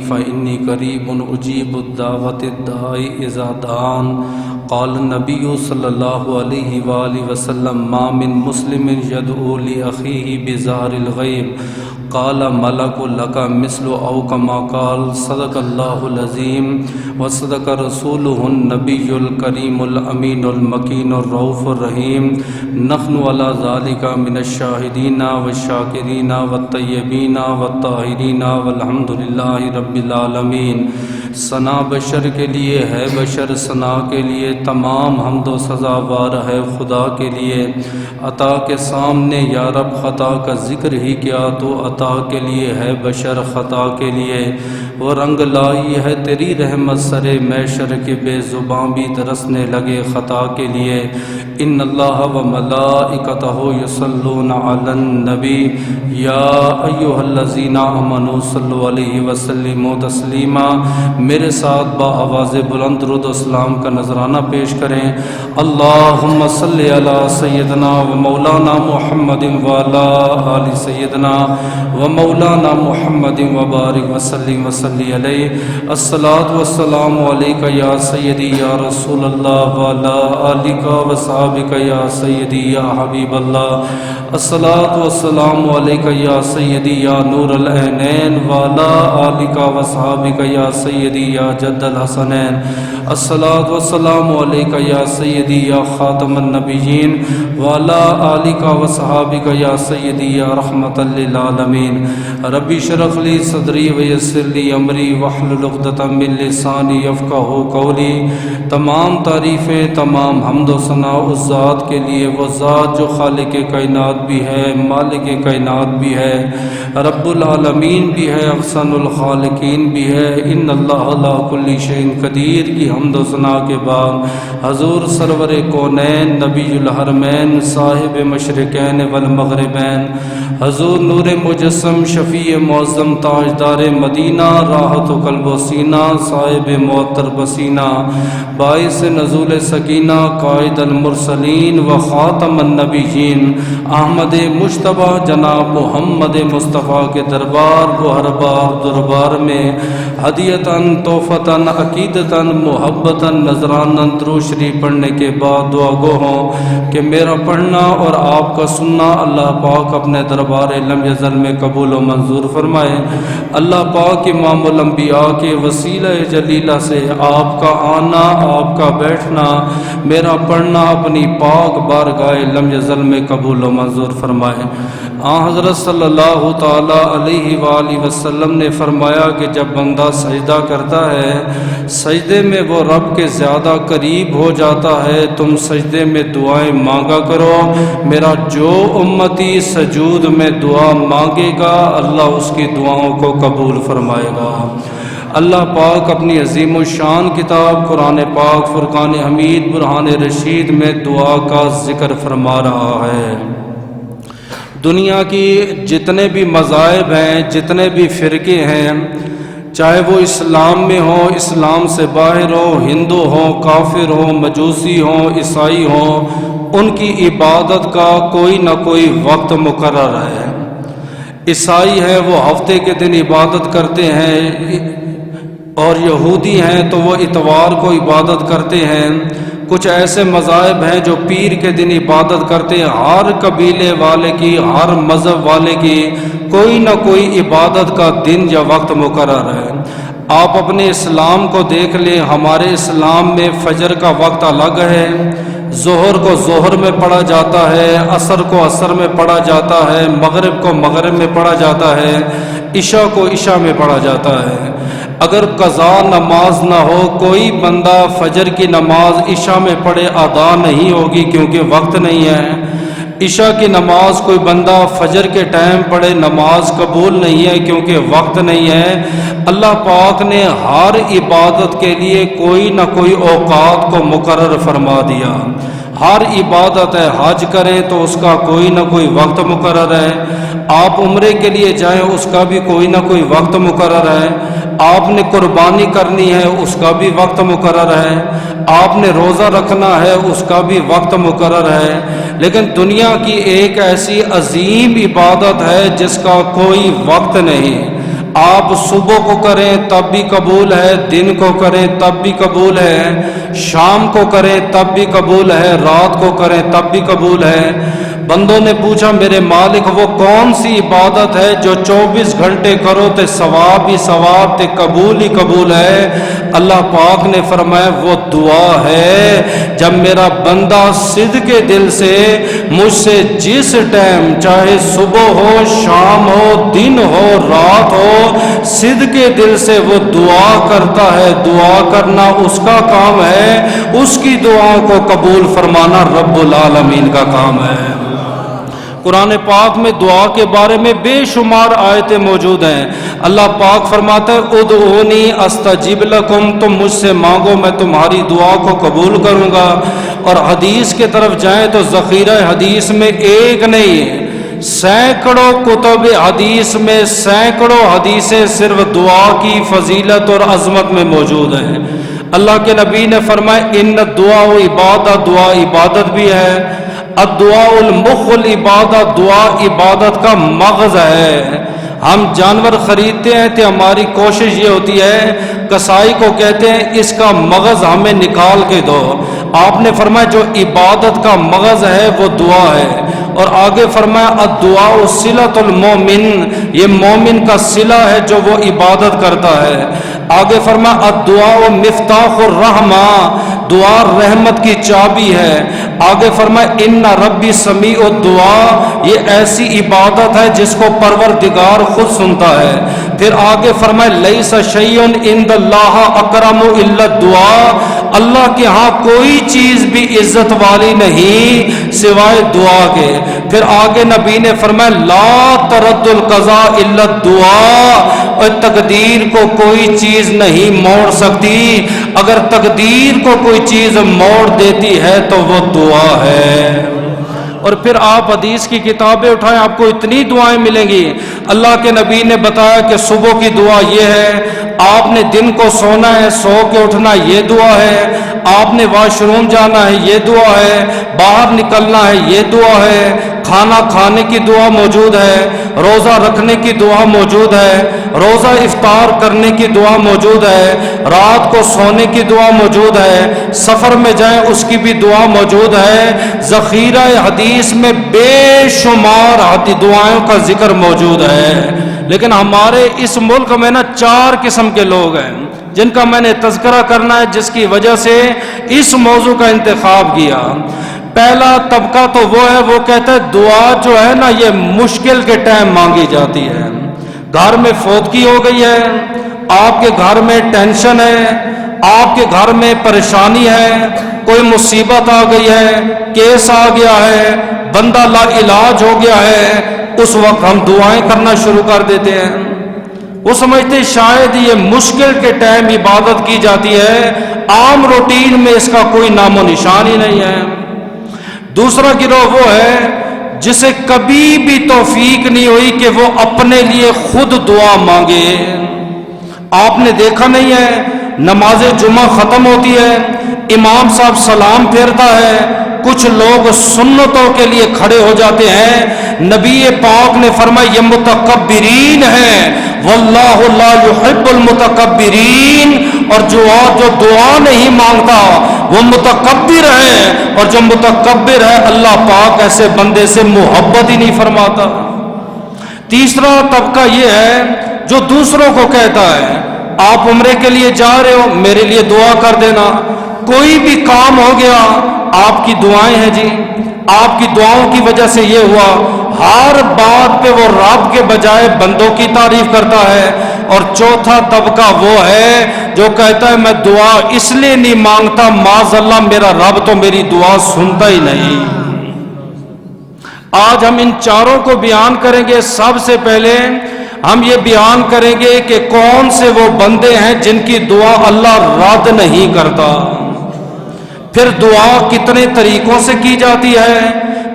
فإني قريب أجيب الدعوة الداعي إذا دعان قال النبي صلى الله عليه وآله وسلم ما من مسلم يدعو لأخيه بظهر الغيب قال ملك لك مثل أو كما قال صدق الله العظيم وصدق رسوله النبي الكريم الأمين المكين الرؤوف الرحيم نحن على ذلك من الشاهدين والشاكرين والطيبين والطاهرين والحمد لله رب العالمين۔ ثنا بشر کے لیے ہے، بشر ثنا کے لیے تمام حمد و سزاوار ہے خدا کے لیے۔ عطا کے سامنے یا رب خطا کا ذکر ہی کیا تو عطا کے لیے ہے، بشر خطا کے لیے۔ وہ رنگ لائی ہے تیری رحمت سرے محشر کے، بے زباں بھی ترسنے لگے خطا کے لیے۔ ان اللہ و ملائکتہ یصلون علی النبی یا ایھا الذین آمنوا صلوا علیہ وسلموا تسلیما۔ میرے ساتھ با آواز بلند درود و سلام کا نذرانہ پیش کریں۔ اللہم صلی علی سیدنا و مولانا محمد وعلی آل سیدنا و مولانا محمد وبارک وسلم وصلی علیہ۔ الصلاۃ والسلام علیک یا سیدی یا رسول اللہ وعلی آلک و صحابک یا سیدی یا حبیب اللہ۔ الصلاۃ والسلام علیک یا سیدی یا نور العینین وعلی آلک و صحابک یا سیدی یا جد الحسنین۔ الصلاۃ والسلام علیک یا سیدی یا خاتم النبیین وعلی آلک و صحابک یا سیدی یا رحمت للعالمین۔ ربی اشرح لی صدری ویسر لی امری واحلل عقدۃ من لسانی یفقہوا قولی۔ تمام تعریفیں، تمام حمد و ثنا اس ذات کے لیے، وہ ذات جو خالق کائنات بھی ہے، مالک کائنات بھی ہے، رب العالمین بھی ہے، احسن الخالقین بھی ہے۔ ان اللہ علی کل شیء قدیر کی حمد و ثنا کے بعد حضور سرور کونین، نبی الحرمین، صاحب مشرقین والمغربین، حضور نور مجسم، شفیع معظم، تاجدار مدینہ، راحت و قلب و سینہ، صاحب معطر بسینہ، باعث نزول سکینہ، قائد المرسلین و خاتم النبیین، احمد مجتبیٰ جناب محمد مصطفیٰ کے دربار و ہر بار دربار میں ہدیتاً، تحفتاً، عقیدتاً، محبتاً، نذراناً درود شریف پڑھنے کے بعد دعا گو ہوں کہ میرا پڑھنا اور آپ کا سننا اللہ پاک اپنے دربار لم یزل میں قبول و منظور فرمائے۔ اللہ پاک امام الانبیاء کے وسیلہ جلیلہ سے آپ کا آنا، آپ کا بیٹھنا، میرا پڑھنا اپنی پاک بارگاہ لم یزل میں قبول و منظور فرمائے۔ حضرت صلی اللہ تعالی علیہ وآلہ وسلم نے فرمایا کہ جب بندہ سجدہ کرتا ہے، سجدے میں وہ رب کے زیادہ قریب ہو جاتا ہے۔ تم سجدے میں دعائیں مانگا کرو، میرا جو امتی سجود میں دعا مانگے گا اللہ اس کی دعاؤں کو قبول فرمائے گا۔ اللہ پاک اپنی عظیم الشان کتاب قرآن پاک فرقان حمید برہان رشید میں دعا کا ذکر فرما رہا ہے۔ دنیا کی جتنے بھی مذاہب ہیں، جتنے بھی فرقے ہیں، چاہے وہ اسلام میں ہوں، اسلام سے باہر ہوں، ہندو ہوں، کافر ہوں، مجوسی ہوں، عیسائی ہوں، ان کی عبادت کا کوئی نہ کوئی وقت مقرر ہے۔ عیسائی ہیں وہ ہفتے کے دن عبادت کرتے ہیں، اور یہودی ہیں تو وہ اتوار کو عبادت کرتے ہیں۔ کچھ ایسے مذاہب ہیں جو پیر کے دن عبادت کرتے ہیں۔ ہر قبیلے والے کی، ہر مذہب والے کی کوئی نہ کوئی عبادت کا دن یا وقت مقرر ہے۔ آپ اپنے اسلام کو دیکھ لیں، ہمارے اسلام میں فجر کا وقت الگ ہے، ظہر کو ظہر میں پڑھا جاتا ہے، عصر کو عصر میں پڑھا جاتا ہے، مغرب کو مغرب میں پڑھا جاتا ہے، عشاء کو عشاء میں پڑھا جاتا ہے۔ اگر قضا نماز نہ ہو، کوئی بندہ فجر کی نماز عشاء میں پڑھے ادا نہیں ہوگی کیونکہ وقت نہیں ہے۔ عشاء کی نماز کوئی بندہ فجر کے ٹائم پڑھے نماز قبول نہیں ہے کیونکہ وقت نہیں ہے۔ اللہ پاک نے ہر عبادت کے لیے کوئی نہ کوئی اوقات کو مقرر فرما دیا۔ ہر عبادت ہے، حج کریں تو اس کا کوئی نہ کوئی وقت مقرر ہے، آپ عمرے کے لیے جائیں اس کا بھی کوئی نہ کوئی وقت مقرر ہے، آپ نے قربانی کرنی ہے اس کا بھی وقت مقرر ہے، آپ نے روزہ رکھنا ہے اس کا بھی وقت مقرر ہے۔ لیکن دنیا کی ایک ایسی عظیم عبادت ہے جس کا کوئی وقت نہیں۔ آپ صبح کو کریں تب بھی قبول ہے، دن کو کریں تب بھی قبول ہے، شام کو کریں تب بھی قبول ہے، رات کو کریں تب بھی قبول ہے۔ بندوں نے پوچھا میرے مالک وہ کون سی عبادت ہے جو 24 گھنٹے کرو تے ثواب ہی ثواب تے قبول ہی قبول ہے؟ اللہ پاک نے فرمایا وہ دعا ہے جب میرا بندہ صدق دل سے مجھ سے جس ٹائم چاہے صبح ہو شام ہو دن ہو رات ہو صدق دل سے وہ دعا کرتا ہے۔ دعا کرنا اس کا کام ہے، اس کی دعا کو قبول فرمانا رب العالمین کا کام ہے۔ قرآن پاک میں دعا کے بارے میں بے شمار آیتیں موجود ہیں۔ اللہ پاک فرماتا ہے ادعونی استجب لکم، تم مجھ سے مانگو میں تمہاری دعا کو قبول کروں گا۔ اور حدیث کے طرف جائیں تو ذخیرہ حدیث میں ایک نہیں سینکڑوں کتب حدیث میں سینکڑوں حدیثیں صرف دعا کی فضیلت اور عظمت میں موجود ہیں۔ اللہ کے نبی نے فرمایا ان دعا و عبادت، دعا عبادت بھی ہے، الدعاء المخ العبادت، دعا عبادت کا مغز ہے۔ ہم جانور خریدتے ہیں تو ہماری کوشش یہ ہوتی ہے کسائی کو کہتے ہیں اس کا مغز ہمیں نکال کے دو۔ آپ نے فرمایا جو عبادت کا مغز ہے وہ دعا ہے۔ اور آگے فرمایا الدعاء صلۃ المومن، یہ مومن کا صلہ ہے جو وہ عبادت کرتا ہے۔ آگے فرمایا الدعاء مفتاح الرحمہ، دعا رحمت کی چابی ہے۔ آگے فرمایا ان ربی سمیع الدعاء، یہ ایسی عبادت ہے جس کو پروردگار خود سنتا ہے۔ پھر آگے فرمایا لیس شیء عند اللہ اکرم الا الدعاء، اللہ کے ہاں کوئی چیز بھی عزت والی نہیں سوائے دعا کے۔ پھر آگے نبی نے فرمایا لا ترد القضاء الا الدعاء، اور تقدیر کو کوئی چیز نہیں موڑ سکتی، اگر تقدیر کو کوئی چیز موڑ دیتی ہے تو وہ دعا ہے۔ اور پھر آپ حدیث کی کتابیں اٹھائیں آپ کو اتنی دعائیں ملیں گی۔ اللہ کے نبی نے بتایا کہ صبح کی دعا یہ ہے، آپ نے دن کو سونا ہے سو کے اٹھنا یہ دعا ہے، آپ نے واش روم جانا ہے یہ دعا ہے، باہر نکلنا ہے یہ دعا ہے، کھانا کھانے کی دعا موجود ہے، روزہ رکھنے کی دعا موجود ہے، روزہ افطار کرنے کی دعا موجود ہے، رات کو سونے کی دعا موجود ہے، سفر میں جائیں اس کی بھی دعا موجود ہے۔ ذخیرہ حدیث میں بے شمار دعائوں کا ذکر موجود ہے۔ لیکن ہمارے اس ملک میں نا 4 قسم کے لوگ ہیں جن کا میں نے تذکرہ کرنا ہے، جس کی وجہ سے اس موضوع کا انتخاب کیا۔ پہلا طبقہ تو وہ ہے، وہ کہتا ہے دعا جو ہے نا یہ مشکل کے ٹائم مانگی جاتی ہے۔ گھر میں فوتگی ہو گئی ہے، آپ کے گھر میں ٹینشن ہے، آپ کے گھر میں پریشانی ہے، کوئی مصیبت آ گئی ہے، کیس آ گیا ہے، بندہ لا علاج ہو گیا ہے، اس وقت ہم دعائیں کرنا شروع کر دیتے ہیں۔ وہ سمجھتے شاید یہ مشکل کے ٹائم عبادت کی جاتی ہے، عام روٹین میں اس کا کوئی نام و نشان ہی نہیں ہے۔ دوسرا گروہ وہ ہے جسے کبھی بھی توفیق نہیں ہوئی کہ وہ اپنے لیے خود دعا مانگے۔ آپ نے دیکھا نہیں ہے نماز جمعہ ختم ہوتی ہے، امام صاحب سلام پھیرتا ہے، کچھ لوگ سنتوں کے لیے کھڑے ہو جاتے ہیں۔ نبی پاک نے فرمایا یہ متکبرین ہیں، واللہ لا يحب المتکبرین، اور جو دعا نہیں مانگتا وہ متکبر ہے، اور جو متکبر ہے اللہ پاک ایسے بندے سے محبت ہی نہیں فرماتا۔ تیسرا طبقہ یہ ہے جو دوسروں کو کہتا ہے آپ عمرے کے لیے جا رہے ہو میرے لیے دعا کر دینا، کوئی بھی کام ہو گیا آپ کی دعائیں ہیں جی، آپ کی دعاؤں کی وجہ سے یہ ہوا۔ ہر بات پہ وہ رب کے بجائے بندوں کی تعریف کرتا ہے۔ اور چوتھا طبقہ وہ ہے جو کہتا ہے میں دعا اس لیے نہیں مانگتا معاذ اللہ میرا رب تو میری دعا سنتا ہی نہیں۔ آج ہم ان چاروں کو بیان کریں گے۔ سب سے پہلے ہم یہ بیان کریں گے کہ کون سے وہ بندے ہیں جن کی دعا اللہ رد نہیں کرتا، پھر دعا کتنے طریقوں سے کی جاتی ہے،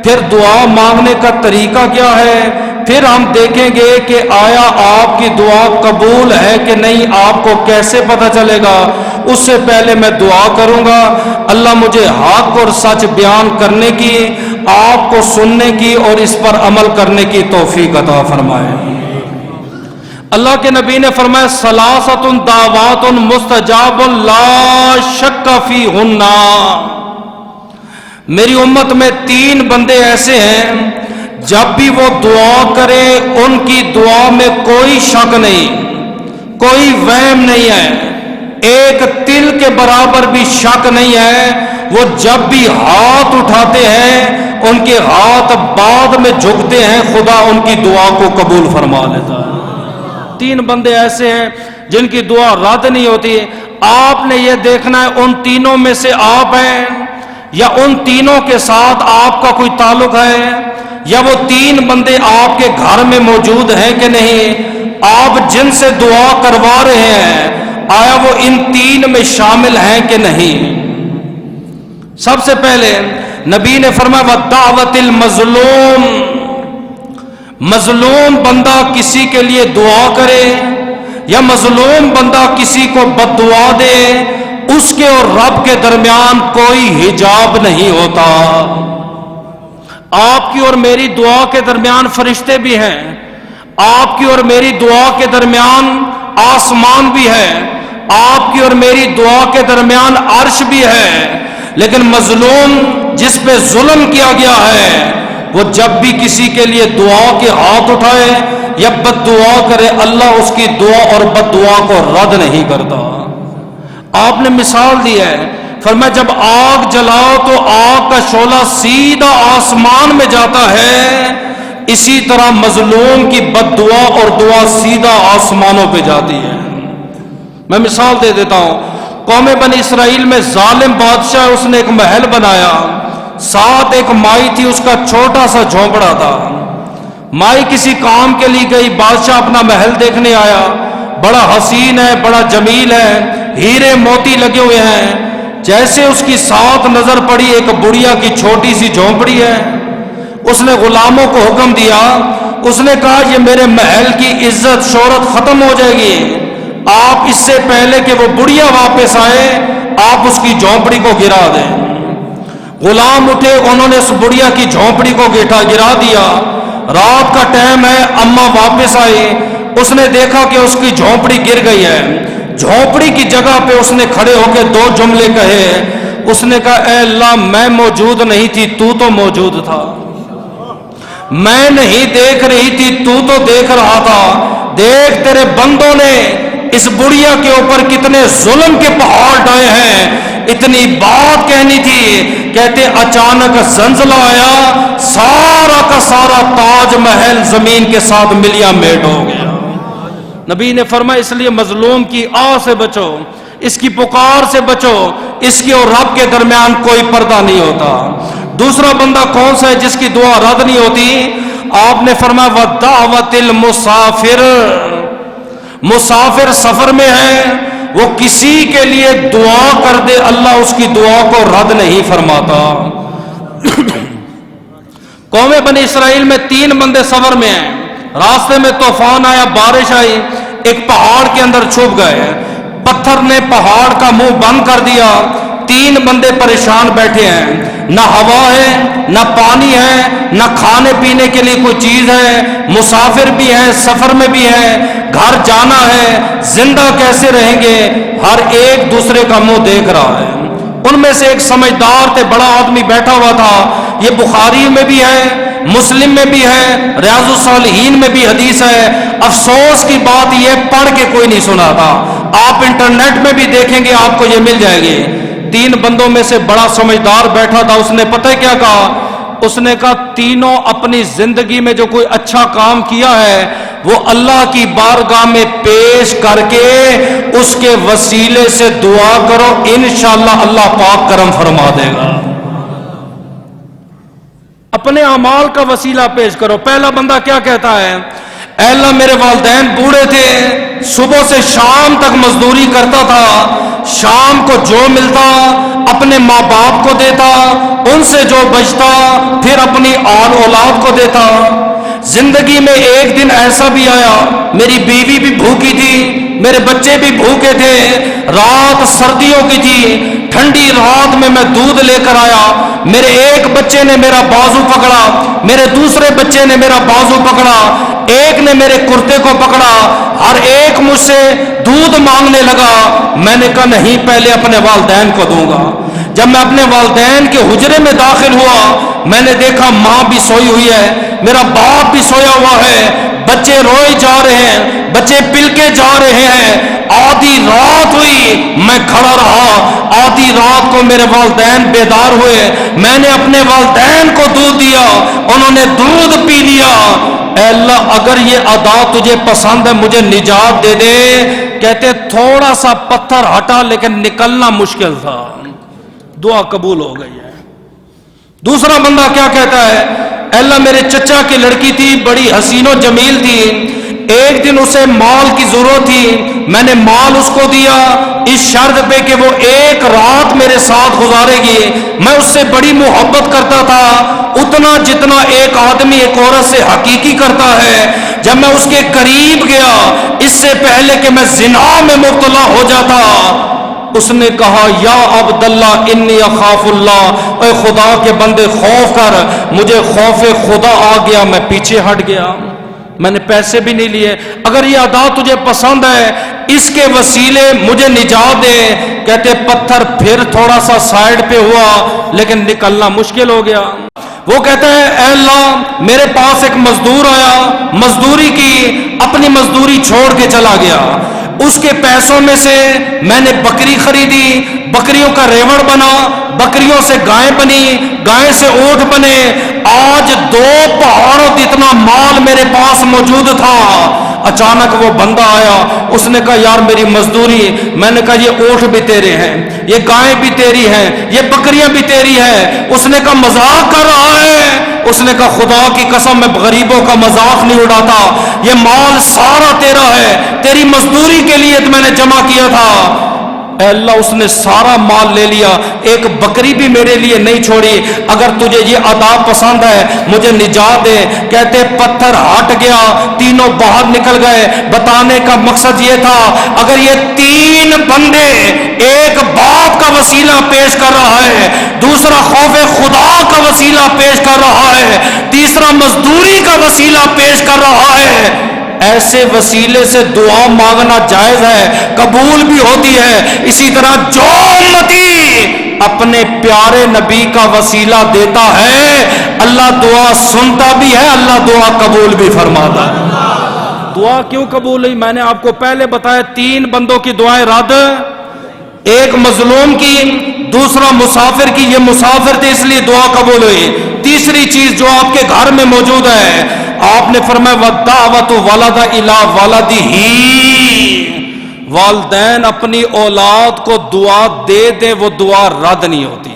پھر دعا مانگنے کا طریقہ کیا ہے، پھر ہم دیکھیں گے کہ آیا آپ کی دعا قبول ہے کہ نہیں، آپ کو کیسے پتہ چلے گا۔ اس سے پہلے میں دعا کروں گا اللہ مجھے حق اور سچ بیان کرنے کی، آپ کو سننے کی اور اس پر عمل کرنے کی توفیق عطا فرمائے۔ اللہ کے نبی نے فرمایا ثلاثۃ دعوات مستجاب لا شک فیہن، میری امت میں 3 بندے ایسے ہیں جب بھی وہ دعا کرے ان کی دعا میں کوئی شک نہیں، کوئی وہم نہیں ہے، ایک تل کے برابر بھی شک نہیں ہے۔ وہ جب بھی ہاتھ اٹھاتے ہیں ان کے ہاتھ بعد میں جھکتے ہیں، خدا ان کی دعا کو قبول فرما لیتا ہے۔ 3 بندے ایسے ہیں جن کی دعا رد نہیں ہوتی۔ آپ نے یہ دیکھنا ہے ان تینوں میں سے آپ ہیں یا ان تینوں کے ساتھ آپ کا کوئی تعلق ہے، یا وہ 3 بندے آپ کے گھر میں موجود ہیں کہ نہیں۔ آپ جن سے دعا کروا رہے ہیں آیا وہ ان 3 میں شامل ہیں کہ نہیں۔ سب سے پہلے نبی نے فرمایا وَدَعْوَةِ الْمَظْلُومِ، مظلوم بندہ کسی کے لیے دعا کرے یا مظلوم بندہ کسی کو بد دعا دے، اس کے اور رب کے درمیان کوئی حجاب نہیں ہوتا۔ آپ کی اور میری دعا کے درمیان فرشتے بھی ہیں، آپ کی اور میری دعا کے درمیان آسمان بھی ہے، آپ کی اور میری دعا کے درمیان عرش بھی ہے، لیکن مظلوم جس پہ ظلم کیا گیا ہے وہ جب بھی کسی کے لیے دعا کے ہاتھ اٹھائے یا بد دعا کرے، اللہ اس کی دعا اور بد دعا کو رد نہیں کرتا۔ آپ نے مثال دی ہے، فرمایا جب آگ جلاؤ تو آگ کا شعلہ سیدھا آسمان میں جاتا ہے، اسی طرح مظلوم کی بد دعا اور دعا سیدھا آسمانوں پہ جاتی ہے۔ میں مثال دے دیتا ہوں، قوم بنی اسرائیل میں ظالم بادشاہ، اس نے ایک محل بنایا، ساتھ ایک مائی تھی، اس کا چھوٹا سا جھونپڑا تھا۔ مائی کسی کام کے لیے گئی، بادشاہ اپنا محل دیکھنے آیا، بڑا حسین ہے، بڑا جمیل ہے، ہیرے موتی لگے ہوئے ہیں۔ جیسے اس کی ساتھ نظر پڑی ایک بڑھیا کی چھوٹی سی جھونپڑی ہے، اس نے غلاموں کو حکم دیا، اس نے کہا یہ میرے محل کی عزت شہرت ختم ہو جائے گی، آپ اس سے پہلے کہ وہ بڑھیا واپس آئے آپ اس کی جھونپڑی کو گرا دیں۔ غلام اٹھے، انہوں نے اس بڑھیا کی جھونپڑی کو گرا دیا۔ رات کا ٹائم ہے، اماں واپس آئی، اس نے دیکھا کہ اس کی جھونپڑی گر گئی ہے۔ جھونپڑی کی جگہ پہ اس نے کھڑے ہو کے 2 جملے کہے، اس نے کہا اے اللہ میں موجود نہیں تھی، تو موجود تھا، میں نہیں دیکھ رہی تھی، تو دیکھ رہا تھا، دیکھ تیرے بندوں نے اس بڑھیا کے اوپر کتنے ظلم کے پہاڑ ڈائے ہیں، اتنی بات کہنی تھی، کہتے اچانک زلزلہ آیا، سارا کا سارا تاج محل زمین کے ساتھ ملیا میٹ ہو گیا۔ نبی نے فرمایا اس لیے مظلوم کی آہ سے بچو، اس کی پکار سے بچو، اس کی اور رب کے درمیان کوئی پردہ نہیں ہوتا۔ دوسرا بندہ کون سا ہے جس کی دعا رد نہیں ہوتی؟ آپ نے فرمایا وَدَعْوَةِ الْمُسَافِرِ، مسافر سفر میں ہے، وہ کسی کے لیے دعا کر دے اللہ اس کی دعا کو رد نہیں فرماتا۔ قوم بنی اسرائیل میں 3 بندے سفر میں ہیں، راستے میں طوفان آیا، بارش آئی، ایک پہاڑ کے اندر چھپ گئے، پتھر نے پہاڑ کا منہ بند کر دیا، 3 بندے پریشان بیٹھے ہیں، نہ ہوا ہے، نہ پانی ہے، نہ کھانے پینے کے لیے کوئی چیز ہے، مسافر بھی ہے، سفر میں بھی ہے، گھر جانا ہے، زندہ کیسے رہیں گے؟ ہر ایک دوسرے کا منہ دیکھ رہا ہے۔ ان میں سے ایک سمجھدار تھے، بڑا آدمی بیٹھا ہوا تھا، یہ بخاری میں بھی ہے، مسلم میں بھی ہے، ریاض الصالحین میں بھی حدیث ہے۔ افسوس کی بات یہ پڑھ کے کوئی نہیں سنا تھا، آپ انٹرنیٹ میں بھی دیکھیں گے آپ کو یہ مل جائے گی۔ 3 بندوں میں سے بڑا سمجھدار بیٹھا تھا، اس نے پتہ کیا کہا؟ اس نے کہا تینوں اپنی زندگی میں جو کوئی اچھا کام کیا ہے وہ اللہ کی بارگاہ میں پیش کر کے اس کے وسیلے سے دعا کرو، انشاءاللہ اللہ پاک کرم فرما دے گا۔ اپنے اعمال کا وسیلہ پیش کرو۔ پہلا بندہ کیا کہتا ہے؟ اے اللہ میرے والدین بوڑھے تھے، صبح سے شام تک مزدوری کرتا تھا، شام کو جو ملتا اپنے ماں باپ کو دیتا، ان سے جو بچتا پھر اپنی اولاد کو دیتا۔ زندگی میں ایک دن ایسا بھی آیا میری بیوی بھی بھوکی تھی، میرے بچے بھی بھوکے تھے، رات سردیوں کی تھی، ٹھنڈی رات میں دودھ لے کر آیا، میرے ایک بچے نے میرا بازو پکڑا، میرے دوسرے بچے نے میرا بازو پکڑا، ایک نے میرے کرتے کو پکڑا، ہر ایک مجھ سے دودھ مانگنے لگا۔ میں نے کہا نہیں، پہلے اپنے والدین کو دوں گا۔ جب میں اپنے والدین کے حجرے میں داخل ہوا، میں نے دیکھا ماں بھی سوئی ہوئی ہے، میرا باپ بھی سویا ہوا ہے، بچے روئے جا رہے ہیں، بچے پل کے جا رہے ہیں۔ آدھی رات ہوئی، میں کھڑا رہا۔ آدھی رات کو میرے والدین بیدار ہوئے، میں نے اپنے والدین کو دودھ دیا، انہوں نے دودھ پی لیا۔ اے اللہ اگر یہ ادا تجھے پسند ہے مجھے نجات دے دے۔ کہتے تھوڑا سا پتھر ہٹا لیکن نکلنا مشکل تھا، دعا قبول ہو گئی ہے۔ دوسرا بندہ کیا کہتا ہے، اے اللہ میرے چچا کی لڑکی تھی، بڑی حسین و جمیل تھی، ایک دن اسے مال کی ضرورت تھی، میں نے مال اس کو دیا اس شرط پہ کہ وہ ایک رات میرے ساتھ گزارے گی۔ میں اس سے بڑی محبت کرتا تھا، اتنا جتنا ایک آدمی ایک عورت سے حقیقی کرتا ہے۔ جب میں اس کے قریب گیا، اس سے پہلے کہ میں زنا میں مبتلا ہو جاتا، اس نے کہا یا عبداللہ انی اخاف اللہ، اے خدا کے بندے خوف کر۔ مجھے خوف خدا آ گیا، میں پیچھے ہٹ گیا، میں نے پیسے بھی نہیں لیے۔ اگر یہ ادا تجھے پسند ہے اس کے وسیلے مجھے نجات دے۔ کہتے پتھر پھر تھوڑا سا سائیڈ پہ ہوا لیکن نکلنا مشکل ہو گیا۔ وہ کہتا ہے اے اللہ میرے پاس ایک مزدور آیا، مزدوری کی، اپنی مزدوری چھوڑ کے چلا گیا، اس کے پیسوں میں سے میں نے بکری خریدی، بکریوں کا ریوڑ بنا، بکریوں سے گائے بنی، گائے سے اونٹ بنے، آج 2 پہاڑوں جتنا مال میرے پاس موجود تھا۔ اچانک وہ بندہ آیا، اس نے کہا یار میری مزدوری، میں نے کہا یہ اونٹ بھی تیرے ہیں، یہ گائیں بھی تیری ہیں، یہ بکریاں بھی تیری ہیں۔ اس نے کہا مذاق کر رہا ہے؟ اس نے کہا خدا کی قسم میں غریبوں کا مذاق نہیں اڑاتا، یہ مال سارا تیرا ہے، تیری مزدوری کے لیے میں نے جمع کیا تھا۔ اے اللہ اس نے سارا مال لے لیا، ایک بکری بھی میرے لیے نہیں چھوڑی۔ اگر تجھے یہ ادا پسند ہے مجھے نجات دے۔ کہتے پتھر ہٹ گیا، تینوں باہر نکل گئے۔ بتانے کا مقصد یہ تھا اگر یہ 3 بندے، ایک باپ کا وسیلہ پیش کر رہا ہے، دوسرا خوف خدا کا وسیلہ پیش کر رہا ہے، تیسرا مزدوری کا وسیلہ پیش کر رہا ہے، ایسے وسیلے سے دعا مانگنا جائز ہے، قبول بھی ہوتی ہے۔ اسی طرح جو امتی اپنے پیارے نبی کا وسیلہ دیتا ہے اللہ دعا سنتا بھی ہے، اللہ دعا قبول بھی فرماتا ہے۔ دعا کیوں قبول ہوئی؟ میں نے آپ کو پہلے بتایا 3 بندوں کی دعائیں رد، ایک مظلوم کی، دوسرا مسافر کی، یہ مسافر تھے اس لیے دعا قبول ہوئی۔ تیسری چیز جو آپ کے گھر میں موجود ہے، آپ نے فرمایا وَالدَّعْوَةُ وَلَدَ إِلَىٰ وَلَدِهِ، والدین اپنی اولاد کو دعا دے دیں وہ دعا رد نہیں ہوتی۔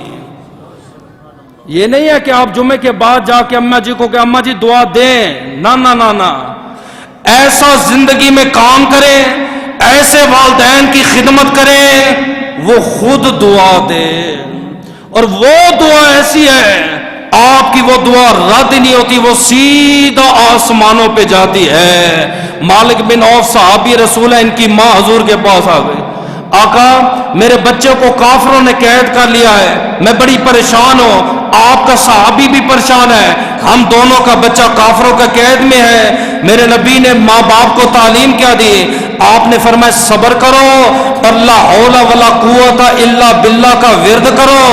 یہ نہیں ہے کہ آپ جمعے کے بعد جا کے اماں جی کو کہ اماں جی دعا دیں، نہ نہ نہ نہ، ایسا زندگی میں کام کریں، ایسے والدین کی خدمت کریں وہ خود دعا دے، اور وہ دعا ایسی ہے آپ کی وہ دعا رد نہیں ہوتی، وہ سیدھا آسمانوں پہ جاتی ہے۔ مالک بن عوف صحابی رسول ہے، ان کی ماں حضور کے پاس آ گئی، آقا میرے بچے کو کافروں نے قید کر لیا ہے، میں بڑی پریشان ہوں، آپ کا صحابی بھی پریشان ہے، ہم دونوں کا بچہ کافروں کا قید میں ہے۔ میرے نبی نے ماں باپ کو تعلیم کیا دی؟ آپ نے فرمایا صبر کرو اور لا حول ولا قوت الا باللہ کا ورد کرو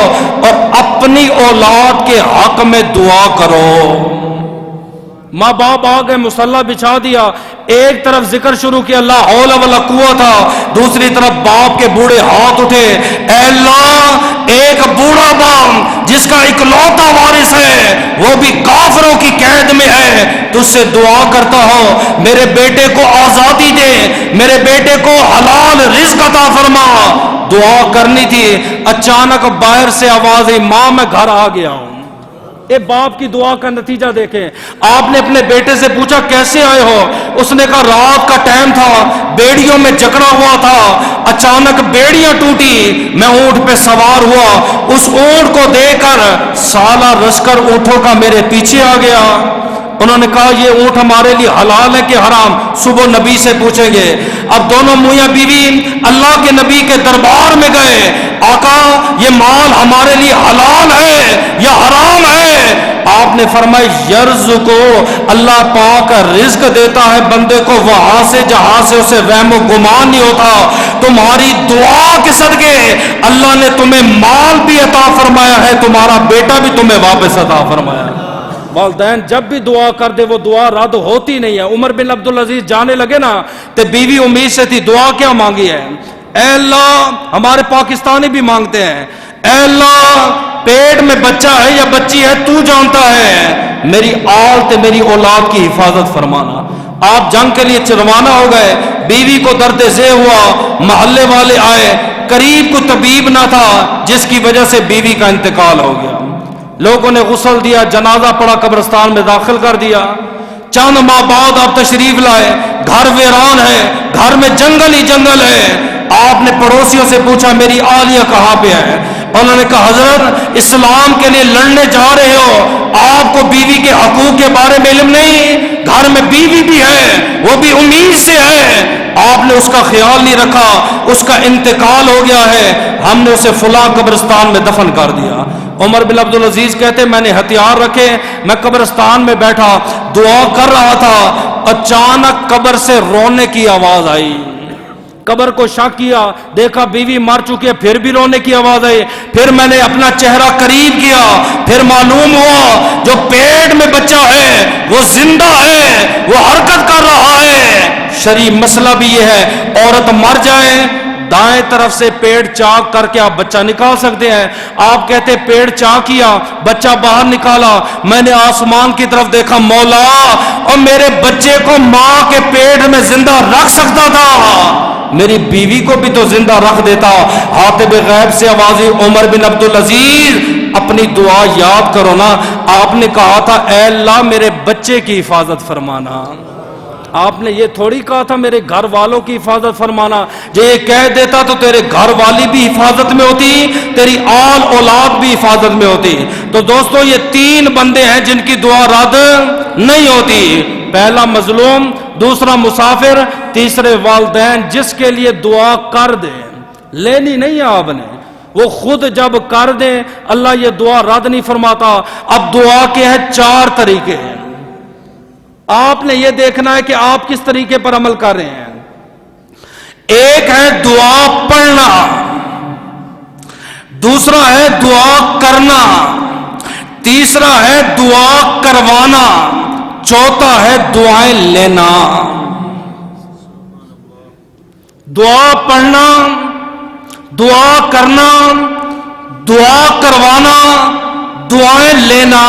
اور اپنی اولاد کے حق میں دعا کرو۔ ماں باپ آ گئے، مصلی بچھا دیا، ایک طرف ذکر شروع کیا لا حول ولا قوت، دوسری طرف باپ کے بوڑھے ہاتھ اٹھے، اے اللہ ایک بوڑھا باپ جس کا اکلوتا وارث ہے وہ بھی کافروں کی قید میں ہے، تجھ سے دعا کرتا ہوں میرے بیٹے کو آزادی دے، میرے بیٹے کو حلال رزق عطا فرما۔ دعا کرنی تھی، اچانک باہر سے آواز آئی ماں میں گھر آ گیا ہوں۔ اے باپ کی دعا کا نتیجہ دیکھیں، آپ نے اپنے بیٹے سے پوچھا کیسے آئے ہو؟ اس نے کہا رات کا ٹائم تھا، بیڑیوں میں جکڑا ہوا تھا، اچانک بیڑیاں ٹوٹی، میں اونٹ پہ سوار ہوا، اس اونٹ کو دیکھ کر سالہ لشکر اونٹوں کا میرے پیچھے آ گیا۔ انہوں نے کہا یہ اونٹ ہمارے لیے حلال ہے کہ حرام؟ صبح نبی سے پوچھیں گے۔ اب دونوں میاں بیوی اللہ کے نبی کے دربار میں گئے، آقا یہ مال ہمارے لیے حلال ہے یا حرام ہے؟ آپ نے فرمایا یرزقو، اللہ پاک رزق دیتا ہے بندے کو وہاں سے جہاں سے اسے وہم و گمان نہیں ہوتا. تمہاری دعا کے صدقے اللہ نے تمہیں مال بھی عطا فرمایا ہے، تمہارا بیٹا بھی تمہیں واپس عطا فرمایا ہے. والدین جب بھی دعا کر دے وہ دعا رد ہوتی نہیں ہے. عمر بن عبدالعزیز جانے لگے نا تو بیوی امید سے تھی، دعا کیا مانگی ہے؟ اے اللہ، ہمارے پاکستانی بھی مانگتے ہیں، اے اللہ پیٹ میں بچہ ہے یا بچی ہے تو جانتا ہے، میری آل تے میری اولاد کی حفاظت فرمانا. آپ جنگ کے لیے روانہ ہو گئے، بیوی کو درد ذہ ہوا، محلے والے آئے، قریب کو طبیب نہ تھا جس کی وجہ سے بیوی کا انتقال ہو گیا. لوگوں نے غسل دیا، جنازہ پڑا، قبرستان میں داخل کر دیا. چند ماہ بعد آپ تشریف لائے، گھر ویران ہے، گھر میں جنگل ہی جنگل ہے. آپ نے پڑوسیوں سے پوچھا میری آلیہ کہاں پہ ہے؟ انہوں نے کہا حضرت اسلام کے لیے لڑنے جا رہے ہو، آپ کو بیوی کے حقوق کے بارے میں علم نہیں؟ گھر میں بیوی بھی ہے، وہ بھی امید سے ہے، آپ نے اس کا خیال نہیں رکھا، اس کا انتقال ہو گیا ہے، ہم نے اسے فلاں قبرستان میں دفن کر دیا. عمر بن عبدالعزیز کہتے میں نے ہتھیار رکھے، میں قبرستان میں بیٹھا دعا کر رہا تھا، اچانک قبر سے رونے کی آواز آئی. قبر کو شک کیا، دیکھا بیوی مر چکی ہے، پھر بھی رونے کی آواز آئی. پھر میں نے اپنا چہرہ قریب کیا، پھر معلوم ہوا جو پیٹ میں بچہ ہے وہ زندہ ہے، وہ حرکت کر رہا ہے. شرعی مسئلہ بھی یہ ہے، عورت مر جائے دائیں طرف سے پیٹ چاک کر کے آپ بچہ نکال سکتے ہیں. آپ کہتے پیٹ چاک کیا، بچہ باہر نکالا، میں نے آسمان کی طرف دیکھا، مولا اور میرے بچے کو ماں کے پیٹ میں زندہ رکھ سکتا تھا، میری بیوی کو بھی تو زندہ رکھ دیتا. حاتب غیب سے آوازی عمر بن عبدالعزیز اپنی دعا یاد کرو نا. آپ نے کہا تھا اے اللہ میرے بچے کی حفاظت فرمانا، آپ نے یہ تھوڑی کہا تھا میرے گھر والوں کی حفاظت فرمانا. جو یہ کہہ دیتا تو تیرے گھر والی بھی حفاظت میں ہوتی، تیری آل اولاد بھی حفاظت میں ہوتی. تو دوستو یہ تین بندے ہیں جن کی دعا رد نہیں ہوتی. پہلا مظلوم، دوسرا مسافر، تیسرے والدین جس کے لیے دعا کر دیں، لینی نہیں ہے آپ نے، وہ خود جب کر دیں اللہ یہ دعا رد نہیں فرماتا. اب دعا کے ہیں چار طریقے ہیں، آپ نے یہ دیکھنا ہے کہ آپ کس طریقے پر عمل کر رہے ہیں. ایک ہے دعا پڑھنا، دوسرا ہے دعا کرنا، تیسرا ہے دعا کروانا، چوتھا ہے دعائیں لینا. دعا پڑھنا، دعا کرنا، دعا کروانا، دعائیں لینا.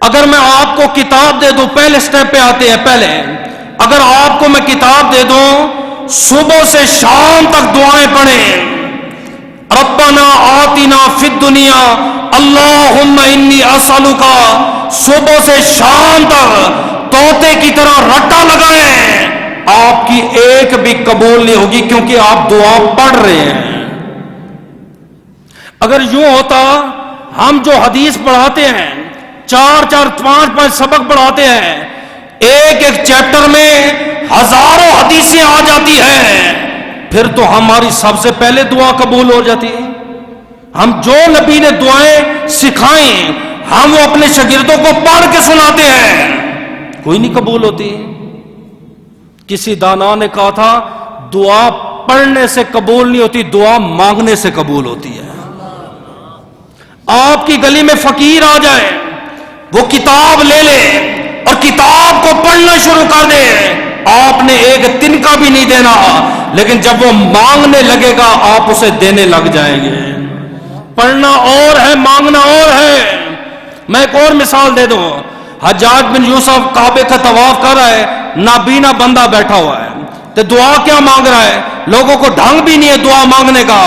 اگر میں آپ کو کتاب دے دوں، پہلے سٹیپ پہ آتے ہیں، پہلے اگر آپ کو میں کتاب دے دوں صبح سے شام تک دعائیں پڑھیں، ربنا آتنا فی الدنیا اللہم انی اسألک، صبح سے شام تک طوطے کی طرح رٹا لگائیں، آپ کی ایک بھی قبول نہیں ہوگی کیونکہ آپ دعا پڑھ رہے ہیں. اگر یوں ہوتا ہم جو حدیث پڑھاتے ہیں، چار پانچ سبق پڑھاتے ہیں، ایک ایک چیپٹر میں ہزاروں حدیثیں آ جاتی ہیں، پھر تو ہماری سب سے پہلے دعا قبول ہو جاتی. ہم جو نبی نے دعائیں سکھائیں ہم وہ اپنے شاگردوں کو پڑھ کے سناتے ہیں، کوئی نہیں قبول ہوتی. کسی دانا نے کہا تھا دعا پڑھنے سے قبول نہیں ہوتی، دعا مانگنے سے قبول ہوتی ہے. آپ کی گلی میں فقیر آ جائے، وہ کتاب لے لے اور کتاب کو پڑھنا شروع کر دے، آپ نے ایک تنکا بھی نہیں دینا، لیکن جب وہ مانگنے لگے گا آپ اسے دینے لگ جائیں گے. پڑھنا اور ہے، مانگنا اور ہے. میں ایک اور مثال دے دوں، حجاج بن یوسف کعبے کا طواف کر رہا ہے، نابینا بندہ بیٹھا ہوا ہے، تو دعا کیا مانگ رہا ہے؟ لوگوں کو ڈھنگ بھی نہیں ہے دعا مانگنے کا.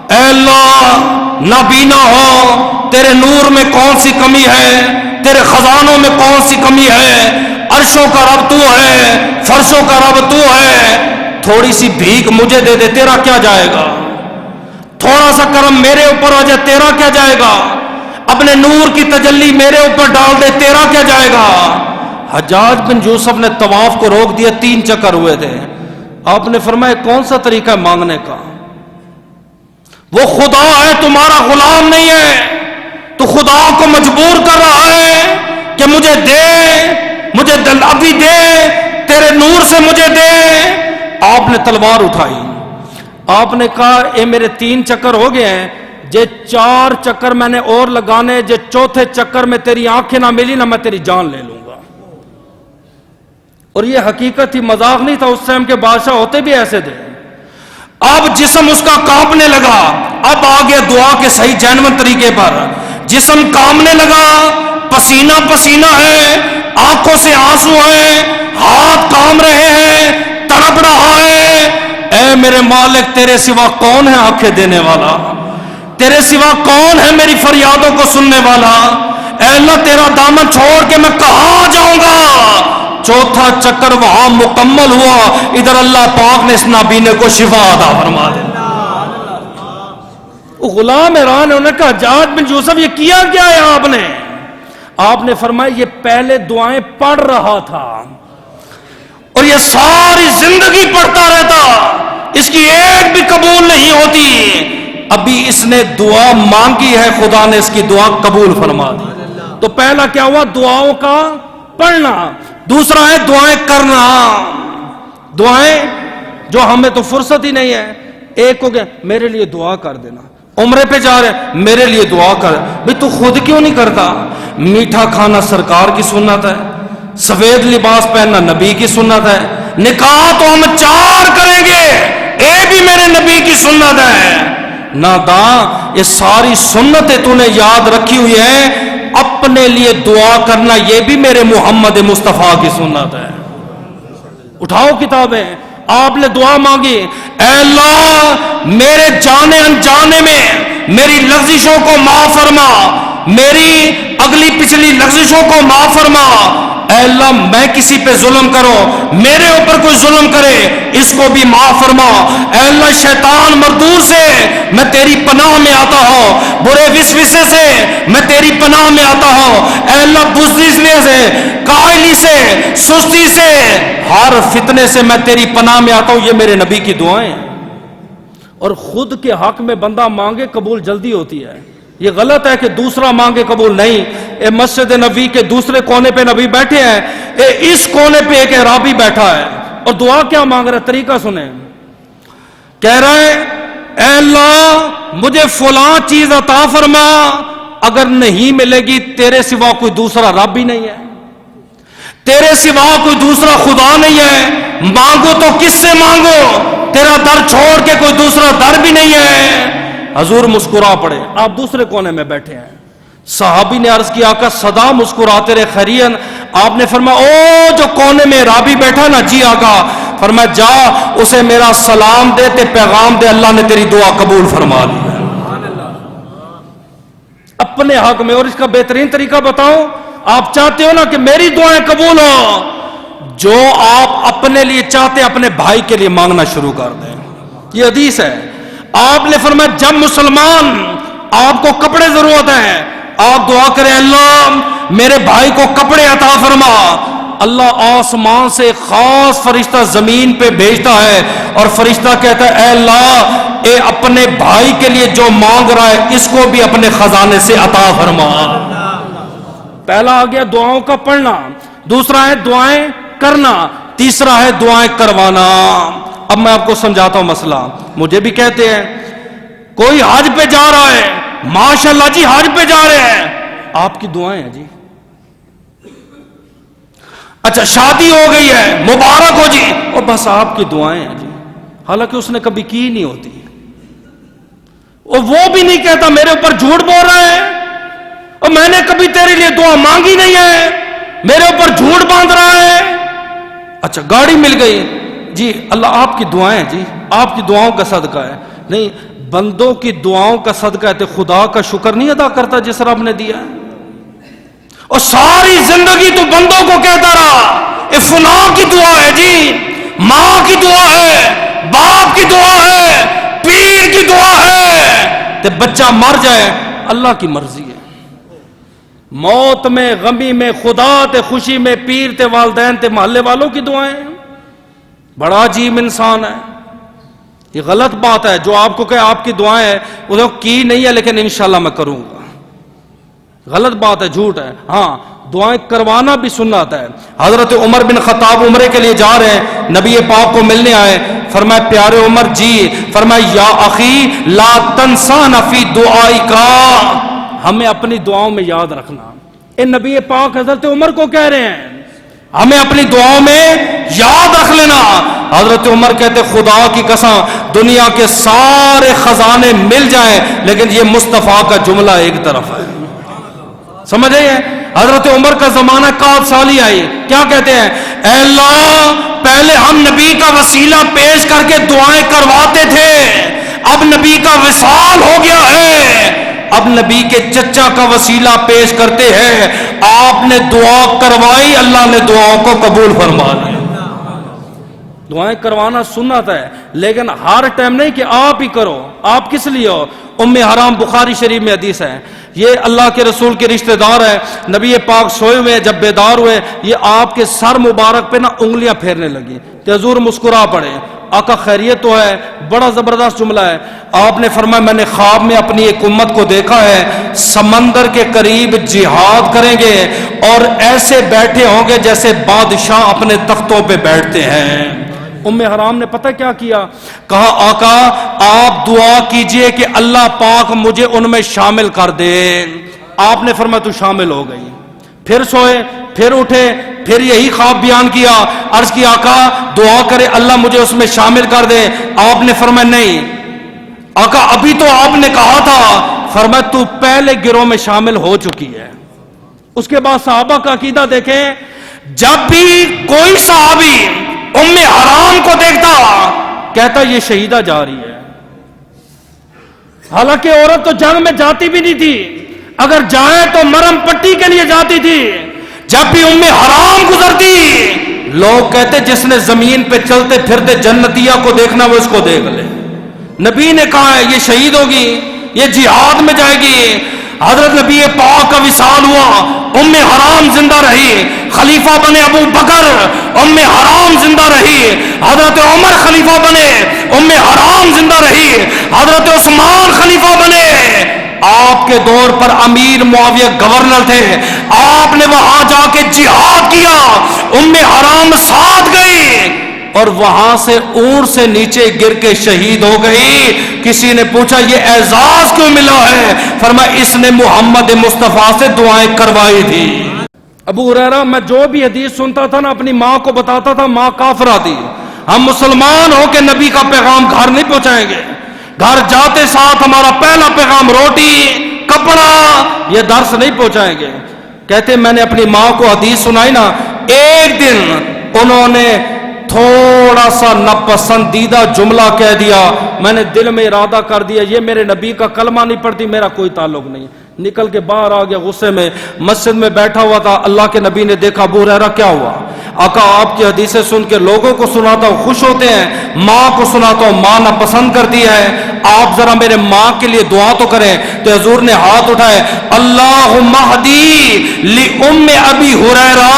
اے اللہ نابینا ہو، تیرے نور میں کون سی کمی ہے، تیرے خزانوں میں کون سی کمی ہے، عرشوں کا رب تو ہے، فرشوں کا رب تو ہے، تھوڑی سی بھیک مجھے دے دے، تیرا کیا جائے گا؟ تھوڑا سا کرم میرے اوپر ہو جائے، تیرا کیا جائے گا؟ اپنے نور کی تجلی میرے اوپر ڈال دے، تیرا کیا جائے گا؟ حجاج بن یوسف نے طواف کو روک دیا، 3 چکر ہوئے تھے. آپ نے فرمایا کون سا طریقہ ہے مانگنے کا؟ وہ خدا ہے، تمہارا غلام نہیں ہے. تو خدا کو مجبور کر رہا ہے کہ مجھے دے، مجھے ابھی دے، تیرے نور سے مجھے دے. آپ نے تلوار اٹھائی، آپ نے کہا اے میرے 3 چکر ہو گئے ہیں، جے 4 چکر میں نے اور لگانے، جے چوتھے چکر میں تیری آنکھیں نہ ملی نہ میں تیری جان لے لوں گا. اور یہ حقیقت ہی، مذاق نہیں تھا. اس ٹائم کے بادشاہ ہوتے بھی ایسے تھے. اب جسم اس کا کانپنے لگا، اب آگے دعا کے صحیح جینون طریقے پر جسم کانپنے لگا، پسینہ پسینہ ہے، آنکھوں سے آنسو ہیں، ہاتھ کام رہے ہیں، تڑپ رہا ہے. اے میرے مالک، تیرے سوا کون ہے آنکھیں دینے والا؟ تیرے سوا کون ہے میری فریادوں کو سننے والا؟ اے اللہ، تیرا دامن چھوڑ کے میں کہاں جاؤں گا؟ چوتھا چکر وہاں مکمل ہوا، ادھر اللہ پاک نے اس نابینے کو شفا عطا فرما دی. غلام حیران ہے، انہوں نے کہا حجاج بن یوسف یہ کیا کیا ہے آپ نے فرمایا یہ پہلے دعائیں پڑھ رہا تھا اور یہ ساری زندگی پڑھتا رہتا، اس کی ایک بھی قبول نہیں ہوتی. ابھی اس نے دعا مانگی ہے، خدا نے اس کی دعا قبول فرما دی. تو پہلا کیا ہوا؟ دعاؤں کا پڑھنا. دوسرا ہے دعائیں کرنا. دعائیں جو ہمیں تو فرصت ہی نہیں ہے. ایک ہو گیا میرے لیے دعا کر دینا، عمرے پہ جا رہے میرے لیے دعا کر. بھئی تو خود کیوں نہیں کرتا؟ میٹھا کھانا سرکار کی سنت ہے، سفید لباس پہننا نبی کی سنت ہے، نکاح تو ہم 4 کریں گے، یہ بھی میرے نبی کی سنت ہے. ناداں، یہ ساری سنتیں تو نے یاد رکھی ہوئی ہیں، اپنے لیے دعا کرنا یہ بھی میرے محمد مصطفیٰ کی سنت ہے. اٹھاؤ کتابیں. آپ نے دعا مانگی، اے اللہ میرے جانے انجانے میں میری لغزشوں کو معاف فرما، میری اگلی پچھلی لغزشوں کو معاف فرما. اے اللہ میں کسی پہ ظلم کرو، میرے اوپر کوئی ظلم کرے اس کو بھی معاف فرما. اے اللہ شیطان مردود سے میں تیری پناہ میں آتا ہوں، برے وسوسے سے میں تیری پناہ میں آتا ہوں. اے اللہ بزدلی سے، کاہلی سے، سستی سے، ہر فتنے سے میں تیری پناہ میں آتا ہوں. یہ میرے نبی کی دعائیں ہیں. اور خود کے حق میں بندہ مانگے قبول جلدی ہوتی ہے. یہ غلط ہے کہ دوسرا مانگے قبول نہیں. اے مسجد نبی کے دوسرے کونے پہ نبی بیٹھے ہیں، اے اس کونے پہ ایک اعرابی بیٹھا ہے اور دعا کیا مانگ رہا ہے؟ طریقہ سنیں. کہہ رہا ہے اے اللہ مجھے فلاں چیز عطا فرما، اگر نہیں ملے گی تیرے سوا کوئی دوسرا رب ہی نہیں ہے، تیرے سوا کوئی دوسرا خدا نہیں ہے. مانگو تو کس سے مانگو؟ تیرا در چھوڑ کے کوئی دوسرا در بھی نہیں ہے. حضور مسکرا پڑے. آپ دوسرے کونے میں بیٹھے ہیں. صحابی نے عرض کیا آقا سدا مسکراتے رہے خیرین. آپ نے فرمایا او جو کونے میں رابی بیٹھا نا، جی آقا. فرمایا جا اسے میرا سلام دے، تے پیغام دے، اللہ نے تیری دعا قبول فرما لی. اپنے حق میں. اور اس کا بہترین طریقہ بتاؤں، آپ چاہتے ہو نا کہ میری دعائیں قبول ہو، جو آپ اپنے لیے چاہتے اپنے بھائی کے لیے مانگنا شروع کر دیں. یہ حدیث ہے. آپ نے فرمایا جب مسلمان آپ کو کپڑے ضرورت ہے، آپ دعا کریں اللہ میرے بھائی کو کپڑے عطا فرما. اللہ آسمان سے خاص فرشتہ زمین پہ بھیجتا ہے اور فرشتہ کہتا ہے اے اللہ اے اپنے بھائی کے لیے جو مانگ رہا ہے اس کو بھی اپنے خزانے سے عطا فرما. پہلا آ گیا دعاؤں کا پڑھنا، دوسرا ہے دعائیں کرنا، تیسرا ہے دعائیں کروانا. اب میں آپ کو سمجھاتا ہوں مسئلہ. مجھے بھی کہتے ہیں کوئی حج پہ جا رہا ہے، ماشاءاللہ جی حج پہ جا رہے ہیں، آپ کی دعائیں ہیں جی. اچھا شادی ہو گئی ہے، مبارک ہو جی، اور بس آپ کی دعائیں ہیں جی. حالانکہ اس نے کبھی کی نہیں ہوتی. اور وہ بھی نہیں کہتا میرے اوپر جھوٹ بول رہا ہے، اور میں نے کبھی تیرے لیے دعا مانگی نہیں ہے، میرے اوپر جھوٹ باندھ رہا ہے. اچھا گاڑی مل گئی جی، اللہ آپ کی دعائیں جی، آپ کی دعاؤں کا صدقہ ہے. نہیں، بندوں کی دعاؤں کا صدقہ ہے تو خدا کا شکر نہیں ادا کرتا جس رب نے دیا ہے. اور ساری زندگی تو بندوں کو کہتا رہا اے فلاں کی دعا ہے جی، ماں کی دعا ہے، باپ کی دعا ہے، پیر کی دعا ہے. تے بچہ مر جائے اللہ کی مرضی ہے. موت میں، غمی میں خدا تے، خوشی میں پیر تے، والدین تے، محلے والوں کی دعائیں. بڑا عجیب انسان ہے. یہ غلط بات ہے جو آپ کو کہ آپ کی دعائیں ہیں وہ کی نہیں ہے لیکن انشاءاللہ میں کروں گا. غلط بات ہے، جھوٹ ہے. ہاں دعائیں کروانا بھی سنت ہے. حضرت عمر بن خطاب عمرے کے لیے جا رہے ہیں، نبی پاک کو ملنے آئے. فرمایا پیارے عمر جی، فرمایا یا اخی لا تنسانا فی دعائک، ہمیں اپنی دعاؤں میں یاد رکھنا. اے نبی پاک حضرت عمر کو کہہ رہے ہیں ہمیں اپنی دعاؤں میں یاد رکھ لینا. حضرت عمر کہتے خدا کی قسم دنیا کے سارے خزانے مل جائیں لیکن یہ مصطفیٰ کا جملہ ایک طرف ہے. سمجھ رہے ہیں؟ حضرت عمر کا زمانہ قحط سالی آئی، کیا کہتے ہیں؟ اے اللہ پہلے ہم نبی کا وسیلہ پیش کر کے دعائیں کرواتے تھے، اب نبی کا وصال ہو گیا ہے، اب نبی کے چچا کا وسیلہ پیش کرتے ہیں. آپ نے دعا کروائی، اللہ نے دعاؤں کو قبول فرما لیا. دعائیں کروانا سنت ہے لیکن ہر ٹائم نہیں کہ آپ ہی کرو. آپ کس لیے ہو؟ ام حرام بخاری شریف میں حدیث ہے، یہ اللہ کے رسول کے رشتہ دار ہے. نبی پاک سوئے ہوئے جب بیدار ہوئے، یہ آپ کے سر مبارک پہ نا انگلیاں پھیرنے لگی تو حضور مسکرا پڑے. آقا خیریت تو ہے؟ بڑا زبردست جملہ ہے. آپ نے فرمایا میں نے خواب میں اپنی ایک امت کو دیکھا ہے سمندر کے قریب جہاد کریں گے اور ایسے بیٹھے ہوں گے جیسے بادشاہ اپنے تختوں پہ بیٹھتے ہیں. ام حرام نے پتہ کیا کیا؟ کہا آقا آپ دعا کیجئے کہ اللہ پاک مجھے ان میں شامل کر دے. آپ نے فرمایا تو شامل ہو گئی. پھر سوئے، پھر اٹھے، پھر یہی خواب بیان کیا. عرض کی آقا دعا کرے اللہ مجھے اس میں شامل کر دے. آپ نے فرمایا نہیں آقا ابھی تو آپ نے کہا تھا. فرمایا تو پہلے گروہ میں شامل ہو چکی ہے. اس کے بعد صحابہ کا عقیدہ دیکھیں، جب بھی کوئی صحابی ام حرام کو دیکھتا کہتا یہ شہیدہ جا رہی ہے. حالانکہ عورت تو جنگ میں جاتی بھی نہیں تھی، اگر جائے تو مرم پٹی کے لیے جاتی تھی. جب بھی ام حرام گزرتی لوگ کہتے جس نے زمین پہ چلتے پھرتے جنتیہ کو دیکھنا وہ اس کو دیکھ لے. نبی نے کہا ہے یہ شہید ہوگی، یہ جہاد میں جائے گی. حضرت نبی پاک کا وصال ہوا، ام حرام زندہ رہی، خلیفہ بنے ابو بکر، ام حرام زندہ رہی. حضرت عمر خلیفہ بنے، ام حرام زندہ رہی. حضرت عثمان خلیفہ بنے، آپ کے دور پر امیر معاویہ گورنر تھے، آپ نے وہاں جا کے جہاد کیا، ام حرام ساتھ گئی اور وہاں سے اونٹ سے نیچے گر کے شہید ہو گئی. کسی نے پوچھا یہ اعزاز کیوں ملا ہے؟ فرمایا اس نے محمد مصطفیٰ سے دعائیں کروائی تھی. ابو ہریرہ میں جو بھی حدیث سنتا تھا نا اپنی ماں کو بتاتا تھا، ماں کافرہ تھی. ہم مسلمان ہو کے نبی کا پیغام گھر نہیں پہنچائیں گے. گھر جاتے ساتھ ہمارا پہلا پیغام روٹی کپڑا، یہ درس نہیں پہنچائیں گے. کہتے میں نے اپنی ماں کو حدیث سنائی نا، ایک دن انہوں نے تھوڑا سا ناپسندیدہ جملہ کہہ دیا، میں نے دل میں ارادہ کر دیا یہ میرے نبی کا کلمہ نہیں پڑھتی، میرا کوئی تعلق نہیں. نکل کے باہر آ گیا غصے میں. مسجد میں بیٹھا ہوا تھا، اللہ کے نبی نے دیکھا. ابو ہریرہ کیا ہوا؟ آقا آپ کی حدیثیں سن کے لوگوں کو سناتا ہوں خوش ہوتے ہیں، ماں کو سناتا ہوں ماں ناپسند کرتی ہے، آپ ذرا میرے ماں کے لیے دعا تو کریں. تو حضور نے ہاتھ اٹھائے، اللہم اہدی لأم ابی ہریرہ،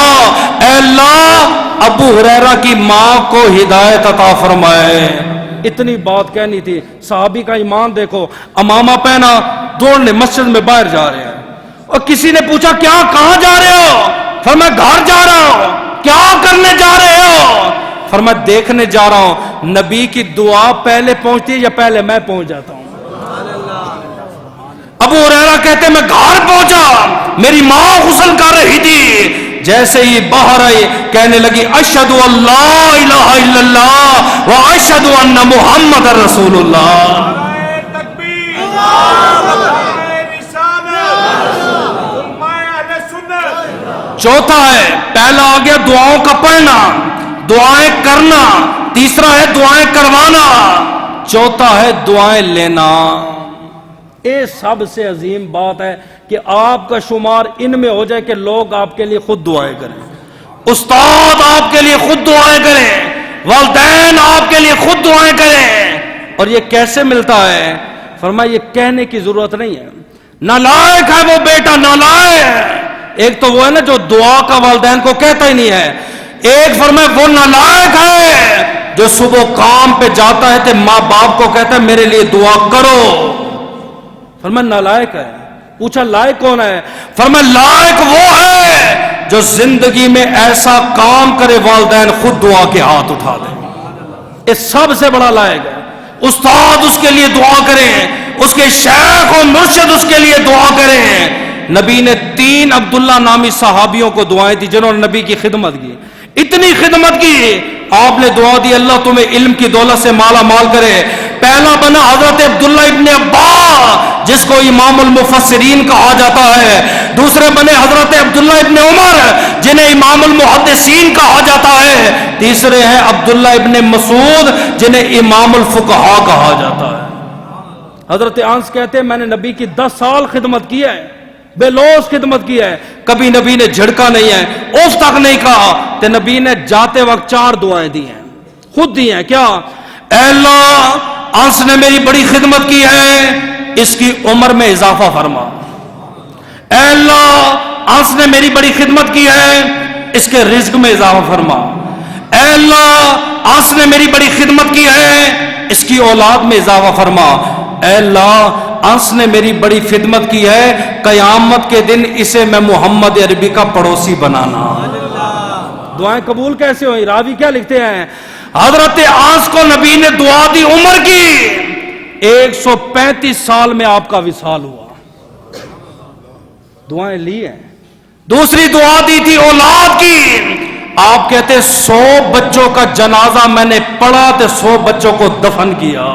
اے اللہ ابو ہریرہ کی ماں کو ہدایت عطا فرمائے. اتنی بات کہنی تھی. صحابی کا ایمان دیکھو، امامہ پہنا دوڑنے مسجد میں باہر جا رہے ہیں. اور کسی نے پوچھا کیا کہاں جا رہے ہو؟ فرمایا گھر جا رہا ہوں. کیا کرنے جا رہے ہو؟ فرمایا دیکھنے جا رہا ہوں نبی کی دعا پہلے پہنچتی ہے یا پہلے میں پہنچ جاتا ہوں. ابو ہریرہ کہتے میں گھر پہنچا، میری ماں غسل کر رہی تھی. جیسے ہی باہر آئی کہنے لگی اشہد ان لا الہ الا اللہ و اشہد ان محمد رسول اللہ. چوتھا ہے، پہلا آ گیا دعاؤں کا پڑھنا، دعائیں کرنا. تیسرا ہے دعائیں کروانا. چوتھا ہے دعائیں لینا. یہ سب سے عظیم بات ہے کہ آپ کا شمار ان میں ہو جائے کہ لوگ آپ کے لیے خود دعائیں کریں، استاد آپ کے لیے خود دعائیں کریں، والدین آپ کے لیے خود دعائیں کریں. اور یہ کیسے ملتا ہے؟ فرمایا یہ کہنے کی ضرورت نہیں ہے. نالائق ہے وہ بیٹا، نالائق. ایک تو وہ ہے نا جو دعا کا والدین کو کہتا ہی نہیں ہے. ایک فرمایا وہ نالائق ہے جو صبح کام پہ جاتا ہے تو ماں باپ کو کہتا ہے میرے لیے دعا کرو. فرمایا نالائق ہے. پوچھا لائق کون ہے؟ فرمایا لائق وہ ہے جو زندگی میں ایسا کام کرے والدین خود دعا کے ہاتھ اٹھا دیں. یہ سب سے بڑا لائق ہے. استاد اس کے لیے دعا کریں، اس کے شیخ و مرشد اس کے لیے دعا کریں. نبی نے 3 عبداللہ نامی صحابیوں کو دعائیں دی جنہوں نے نبی کی خدمت کی. اتنی خدمت کی آپ نے دعا دی اللہ تمہیں علم کی دولت سے مالا مال کرے. پہلا بنا حضرت عبداللہ ابن عباس جس کو امام المفسرین کہا جاتا ہے. دوسرے بنے حضرت عبداللہ ابن عمر جنہیں امام المحدثین کہا جاتا ہے. تیسرے ہیں عبداللہ ابن مسعود جنہیں امام الفقہا کہا جاتا ہے. حضرت انس کہتے ہیں میں نے نبی کی 10 سال خدمت کی ہے، بے لوث خدمت کی ہے، کبھی نبی نے جھڑکا نہیں ہے، اف تک نہیں کہا. تو نبی نے جاتے وقت 4 دعائیں دی ہیں، خود دی ہیں. کیا؟ اے اللہ انس نے میری بڑی خدمت کی ہے، اس کی عمر میں اضافہ فرما. اے اللہ انس نے میری بڑی خدمت کی ہے، اس کے رزق میں اضافہ فرما. اے اللہ انس نے میری بڑی خدمت کی ہے، اس کی اولاد میں اضافہ فرما. اے اللہ انس نے میری بڑی خدمت کی ہے، قیامت کے دن اسے میں محمد عربی کا پڑوسی بنانا. دعائیں قبول کیسے ہوئی؟ راوی کیا لکھتے ہیں؟ حضرت انس کو نبی نے دعا دی عمر کی، 135 سال میں آپ کا وصال ہوا. دعائیں لی ہیں. دوسری دعا دی تھی اولاد کی. آپ کہتے 100 بچوں کا جنازہ میں نے پڑھا تو 100 بچوں کو دفن کیا.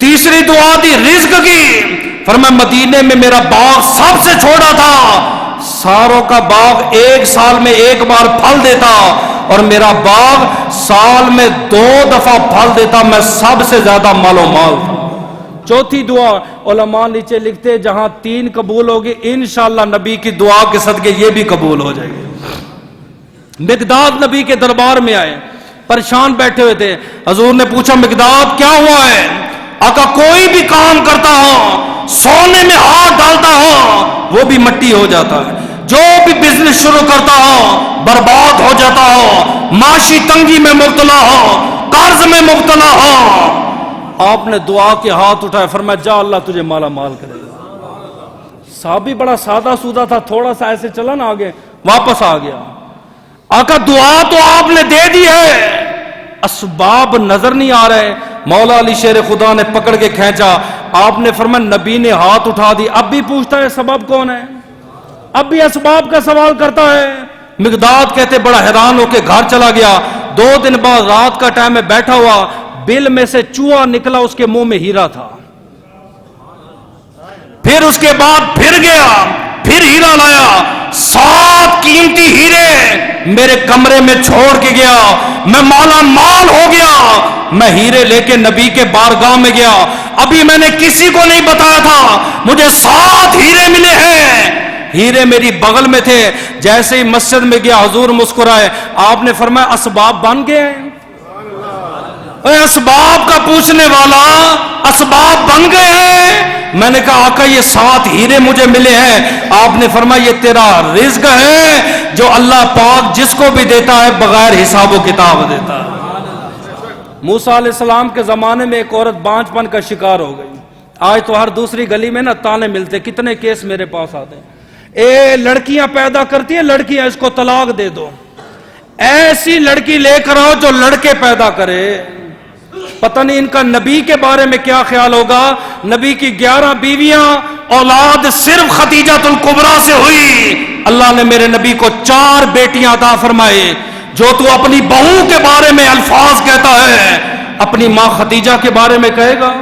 تیسری دعا دی رزق کی. فرمایا مدینے میں میرا باغ سب سے چھوٹا تھا، ساروں کا باغ 1 سال میں 1 بار پھل دیتا اور میرا باغ سال میں 2 دفعہ پھل دیتا. میں سب سے زیادہ مال و مال تھا. چوتھی دعا علماء نیچے لکھتے جہاں 3 قبول ہوگی انشاءاللہ نبی کی دعا کے صدقے یہ بھی قبول ہو جائے گی. مقداد نبی کے دربار میں آئے، پریشان بیٹھے ہوئے تھے. حضور نے پوچھا مقداد کیا ہوا ہے؟ آقا کوئی بھی کام کرتا ہوں، سونے میں ہاتھ ڈالتا ہوں وہ بھی مٹی ہو جاتا ہے، جو بھی بزنس شروع کرتا ہوں برباد ہو جاتا ہوں، معاشی تنگی میں مبتلا ہوں، قرض میں مبتلا ہوں. آپ نے دعا کے ہاتھ اٹھائے، فرمایا جا اللہ تجھے مالا مال کرے گا. صحابی بڑا سادہ سودہ تھا، تھوڑا سا ایسے چلا نا آگے واپس آ گیا. آقا دعا تو آپ نے دے دی ہے، اسباب نظر نہیں آ رہے. مولا علی شیر خدا نے پکڑ کے کھینچا. آپ نے فرمایا نبی نے ہاتھ اٹھا دی، اب بھی پوچھتا ہے سبب کون ہے، اب بھی اسباب کا سوال کرتا ہے. مقداد کہتے بڑا حیران ہو کے گھر چلا گیا. 2 دن بعد رات کا ٹائم میں بیٹھا ہوا، بل میں سے چوہا نکلا، اس کے منہ میں ہیرا تھا. پھر اس کے بعد پھر گیا، پھر ہیرا لایا. 7 قیمتی ہیرے میرے کمرے میں چھوڑ کے گیا. میں مالا مال ہو گیا. میں ہیرے لے کے نبی کے بارگاہ میں گیا. ابھی میں نے کسی کو نہیں بتایا تھا مجھے 7 ہیرے ملے ہیں. ہیرے میری بغل میں تھے. جیسے ہی مسجد میں گیا حضور مسکرائے. آپ نے فرمایا اسباب بن گئے ہیں. اسباب کا پوچھنے والا اسباب بن گئے ہیں. میں نے کہا آقا یہ 7 ہیرے مجھے ملے ہیں. آپ نے فرمایا یہ تیرا رزق ہے جو اللہ پاک جس کو بھی دیتا ہے بغیر حساب و کتاب دیتا ہے. موسیٰ علیہ السلام کے زمانے میں ایک عورت بانجھ پن کا شکار ہو گئی. آج تو ہر دوسری گلی میں نا تانے ملتے، کتنے کیس میرے پاس آتے ہیں. لڑکیاں پیدا کرتی ہیں لڑکیاں، اس کو طلاق دے دو. ایسی لڑکی لے کر آؤ جو لڑکے پیدا کرے. پتہ نہیں ان کا نبی کے بارے میں کیا خیال ہوگا. نبی کی 11 بیویاں، اولاد صرف خدیجہ الکبریٰ سے ہوئی. اللہ نے میرے نبی کو 4 بیٹیاں عطا فرمائے. جو تو اپنی بہو کے بارے میں الفاظ کہتا ہے اپنی ماں خدیجہ کے بارے میں کہے گا.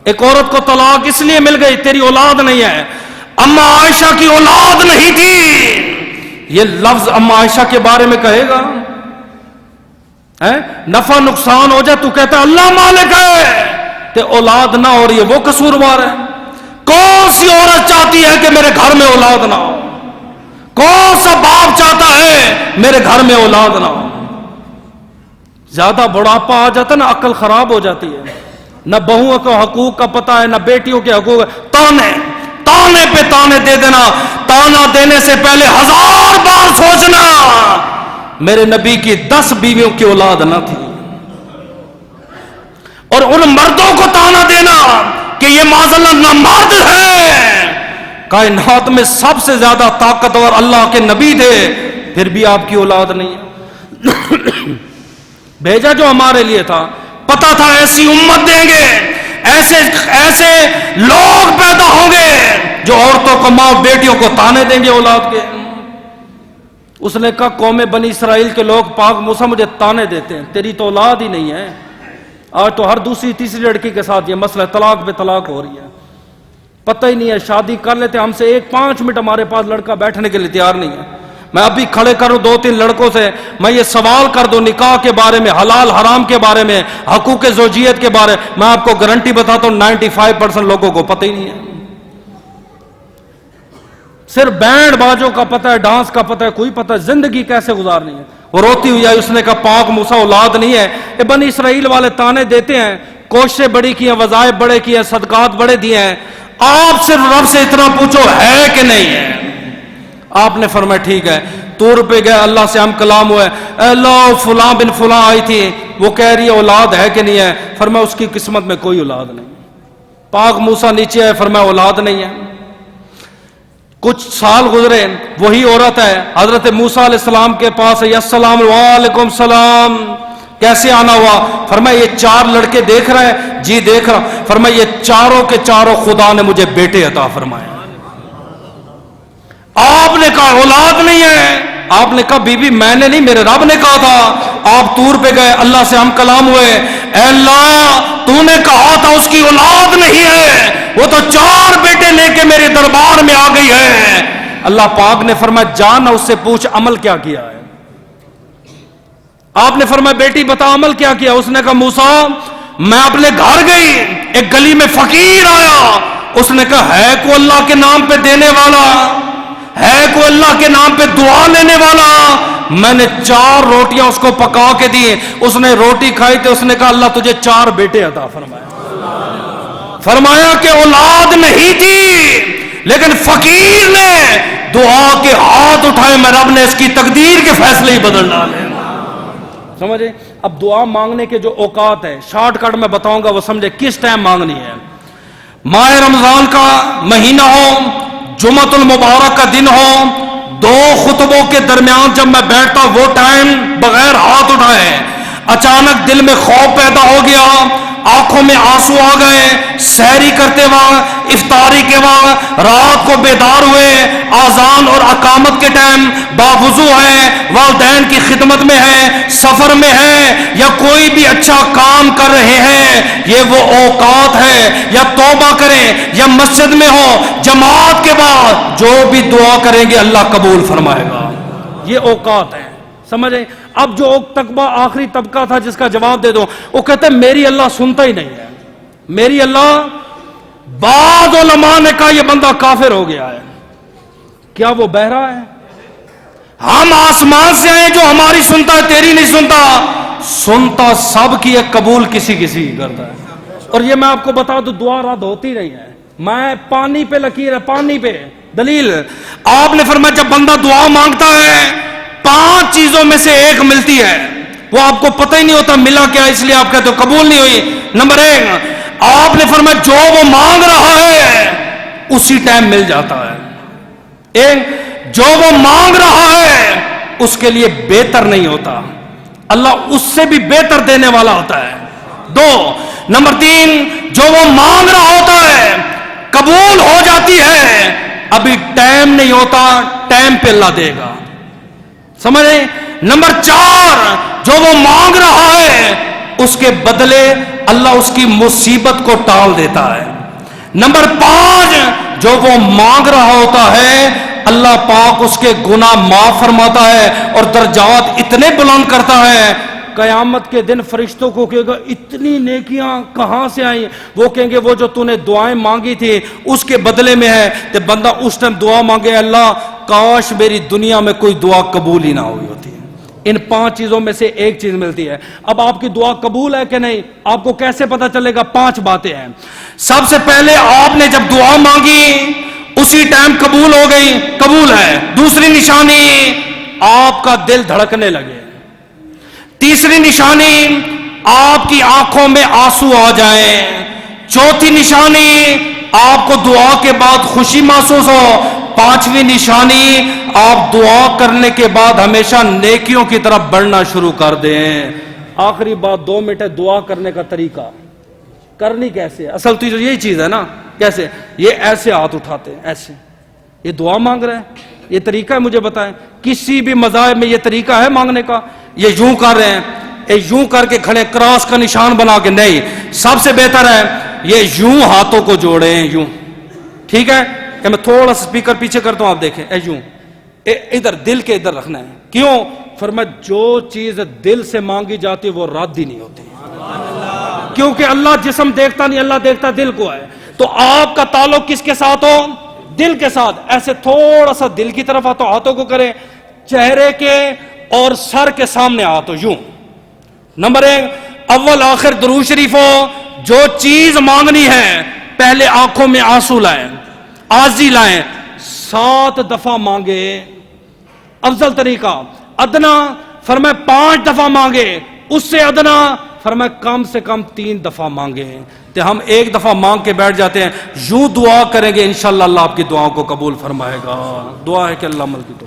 ایک عورت کو طلاق اس لیے مل گئی تیری اولاد نہیں ہے. اما عائشہ کی اولاد نہیں تھی، یہ لفظ اما عائشہ کے بارے میں کہے گا. نفع نقصان ہو جائے تو کہتا ہے اللہ مالک ہے، تے اولاد نہ ہو رہی ہے وہ قصوروار ہے. کون سی عورت چاہتی ہے کہ میرے گھر میں اولاد نہ ہو؟ کون سا باپ چاہتا ہے میرے گھر میں اولاد نہ ہو؟ زیادہ بڑھاپا آ جاتا ہے نا عقل خراب ہو جاتی ہے. نہ بہوؤں کو حقوق کا پتہ ہے نہ بیٹیوں کے حقوق. تانے پہ تانے دے دینا. تانا دینے سے پہلے 1000 بار سوچنا. میرے نبی کی 10 بیویوں کی اولاد نہ تھی. اور ان مردوں کو تانا دینا کہ یہ معاذ اللہ نامرد ہے. کائنات میں سب سے زیادہ طاقتور اللہ کے نبی تھے، پھر بھی آپ کی اولاد نہیں ہے. بھیجا جو ہمارے لیے تھا، پتا تھا ایسی امت دیں گے، ایسے لوگ پیدا ہوں گے جو عورتوں کو، ماں بیٹیوں کو تانے دیں گے اولاد کے. اس نے کہا قوم بنی اسرائیل کے لوگ پاک موسیٰ مجھے تانے دیتے ہیں، تیری تو اولاد ہی نہیں ہے. آج تو ہر دوسری تیسری لڑکی کے ساتھ یہ مسئلہ طلاق پہ طلاق ہو رہی ہے. پتہ ہی نہیں ہے، شادی کر لیتے ہم سے 5 منٹ ہمارے پاس لڑکا بیٹھنے کے لیے تیار نہیں ہے. میں ابھی کھڑے کروں 2-3 لڑکوں سے، میں یہ سوال کر دوں نکاح کے بارے میں، حلال حرام کے بارے میں، حقوق زوجیت کے بارے میں آپ کو گارنٹی بتاتا ہوں 95% لوگوں کو پتہ ہی نہیں ہے. صرف بینڈ باجوں کا پتہ ہے، ڈانس کا پتہ ہے، کوئی پتہ ہے زندگی کیسے گزارنی ہے. وہ روتی ہوئی آئی، اس نے کہا پاک موسیٰ اولاد نہیں ہے. یہ بنی اسرائیل والے تانے دیتے ہیں، کوششیں بڑی کی ہیں، وظائف بڑے کی ہیں، صدقات بڑے دیے ہیں. آپ صرف رب سے اتنا پوچھو ہے کہ نہیں ہے. آپ نے فرمایا ٹھیک ہے. طور پہ گئے، اللہ سے ہم کلام ہوئے، اے اللہ فلاں بن فلاں آئی تھی، وہ کہہ رہی ہے اولاد ہے کہ نہیں ہے. فرمایا اس کی قسمت میں کوئی اولاد نہیں. پاک موسیٰ نیچے آئے، فرمایا اولاد نہیں ہے. کچھ سال گزرے، وہی عورت ہے حضرت موسیٰ علیہ السلام کے پاس ہے، السلام علیکم السلام، کیسے آنا ہوا؟ فرمایا یہ 4 لڑکے دیکھ رہے ہیں؟ جی دیکھ رہا. فرمایا یہ چاروں کے چاروں خدا نے مجھے بیٹے عطا فرمائے. آپ نے کہا اولاد نہیں ہے. آپ نے کہا بی بی میں نے نہیں، میرے رب نے کہا تھا. آپ طور پہ گئے، اللہ سے ہم کلام ہوئے، اے اللہ تو نے کہا تھا اس کی اولاد نہیں ہے، وہ تو 4 بیٹے لے کے میرے دربار میں آ گئی ہے. اللہ پاک نے فرمایا جا نہ اس سے پوچھ عمل کیا کیا ہے. آپ نے فرمایا بیٹی بتا عمل کیا کیا. اس نے کہا موسیٰ میں اپنے گھر گئی، ایک گلی میں فقیر آیا، اس نے کہا ہے کو اللہ کے نام پہ دینے والا، ہے کوئی اللہ کے نام پہ دعا لینے والا؟ میں نے 4 روٹیاں اس کو پکا کے دی، اس نے روٹی کھائی تو اس نے کہا اللہ تجھے 4 بیٹے عطا فرمایا. فرمایا کہ اولاد نہیں تھی لیکن فقیر نے دعا کے ہاتھ اٹھائے، میں رب نے اس کی تقدیر کے فیصلے ہی بدل ڈالے. سمجھے؟ اب دعا مانگنے کے جو اوقات ہے شارٹ کٹ میں بتاؤں گا، وہ سمجھے کس ٹائم مانگنی ہے. ماہ رمضان کا مہینہ ہو، جمعۃ المبارک کا دن ہو، 2 خطبوں کے درمیان جب میں بیٹھتا وہ ٹائم بغیر ہاتھ اٹھائے اچانک دل میں خوف پیدا ہو گیا، آنکھوں میں آنسو آ گئے، سحری کرتے وقت، افطاری کے وقت، رات کو بیدار ہوئے، آذان اور اقامت کے ٹائم باوضو ہے، والدین کی خدمت میں ہے، سفر میں ہے، یا کوئی بھی اچھا کام کر رہے ہیں، یہ وہ اوقات ہے. یا توبہ کریں یا مسجد میں ہو جماعت کے بعد جو بھی دعا کریں گے اللہ قبول فرمائے گا. یہ اوقات ہیں. سمجھیں؟ اب جو طبقہ آخری طبقہ تھا جس کا جواب دے دو، وہ کہتے ہیں میری اللہ سنتا ہی نہیں ہے، میری اللہ. بعض علماء نے کہا یہ بندہ کافر ہو گیا ہے. کیا وہ بہرا ہے؟ ہم آسمان سے آئے جو ہماری سنتا ہے تیری نہیں سنتا. سنتا سب کی ہے، قبول کسی کسی کی کرتا ہے. اور یہ میں آپ کو بتا دوں دعا رد ہوتی نہیں ہے. میں پانی پہ لکیر ہے، پانی پہ دلیل. آپ نے فرمایا جب بندہ دعا مانگتا ہے 5 چیزوں میں سے ایک ملتی ہے، وہ آپ کو پتہ ہی نہیں ہوتا ملا کیا، اس لیے آپ کہتے ہو قبول نہیں ہوئی. نمبر 1 آپ نے فرمایا جو وہ مانگ رہا ہے اسی ٹائم مل جاتا ہے. جو وہ مانگ رہا ہے اس کے لیے بہتر نہیں ہوتا، اللہ اس سے بھی بہتر دینے والا ہوتا ہے. 2 نمبر 3 جو وہ مانگ رہا ہوتا ہے قبول ہو جاتی ہے، ابھی ٹائم نہیں ہوتا، ٹائم پہ اللہ دے گا. سمجھیں؟ نمبر 4 جو وہ مانگ رہا ہے اس کے بدلے اللہ اس کی مصیبت کو ٹال دیتا ہے. نمبر 5 جو وہ مانگ رہا ہوتا ہے اللہ پاک اس کے گناہ معاف فرماتا ہے اور درجات اتنے بلند کرتا ہے. قیامت کے دن فرشتوں کو کہے گا اتنی نیکیاں کہاں سے آئیں؟ وہ کہیں گے وہ جو تو نے دعائیں مانگی تھی اس کے بدلے میں ہے. تو بندہ اس ٹائم دعا مانگے اللہ کاش میری دنیا میں کوئی دعا قبول ہی نہ ہوئی ہوتی. ان 5 چیزوں میں سے ایک چیز ملتی ہے. اب آپ کی دعا قبول ہے کہ نہیں آپ کو کیسے پتا چلے گا؟ 5 باتیں ہیں. سب سے پہلے آپ نے جب دعا مانگی اسی ٹائم قبول ہو گئی، قبول ہے. دوسری نشانی آپ کا دل دھڑکنے لگے. تیسری نشانی آپ کی آنکھوں میں آنسو آ جائیں. چوتھی نشانی آپ کو دعا کے بعد خوشی محسوس ہو. پانچویں نشانی آپ دعا کرنے کے بعد ہمیشہ نیکیوں کی طرف بڑھنا شروع کر دیں. آخری بات 2 منٹ ہے. دعا کرنے کا طریقہ کرنی کیسے؟ اصل تو یہی چیز ہے نا. کیسے؟ یہ ایسے ہاتھ اٹھاتے ہیں ایسے، یہ دعا مانگ رہے ہیں، یہ طریقہ ہے؟ مجھے بتائیں کسی بھی مذاہب میں یہ طریقہ ہے مانگنے کا؟ یہ یوں کر رہے ہیں، یہ یوں کر کے کھڑے کراس کا نشان بنا کے نہیں. سب سے بہتر ہے یہ یوں ہاتھوں کو جوڑیں یوں. ٹھیک ہے کہ میں تھوڑا سا اسپیکر پیچھے کرتا ہوں، آپ دیکھیں یوں ادھر دل کے ادھر رکھنا ہے. کیوں؟ فرمایا جو چیز دل سے مانگی جاتی وہ رد ہی نہیں ہوتی، کیونکہ اللہ جسم دیکھتا نہیں، اللہ دیکھتا دل کو ہے. تو آپ کا تعلق کس کے ساتھ ہو؟ دل کے ساتھ. ایسے تھوڑا سا دل کی طرف ہاتھوں کو کریں، چہرے کے اور سر کے سامنے ہاتھوں یوں. نمبر 1 اول آخر درود شریف ہو. جو چیز مانگنی ہے پہلے آنکھوں میں آنسو لائیں، آرزی لائیں، 7 دفعہ مانگے. افضل طریقہ ادنا فرمائے 5 دفعہ مانگے، اس سے ادنا فرمائے کم سے کم 3 دفعہ مانگے. تو ہم 1 دفعہ مانگ کے بیٹھ جاتے ہیں. یوں دعا کریں گے انشاءاللہ اللہ آپ کی دعاؤں کو قبول فرمائے گا. دعا ہے کہ اللہ عمل کی تو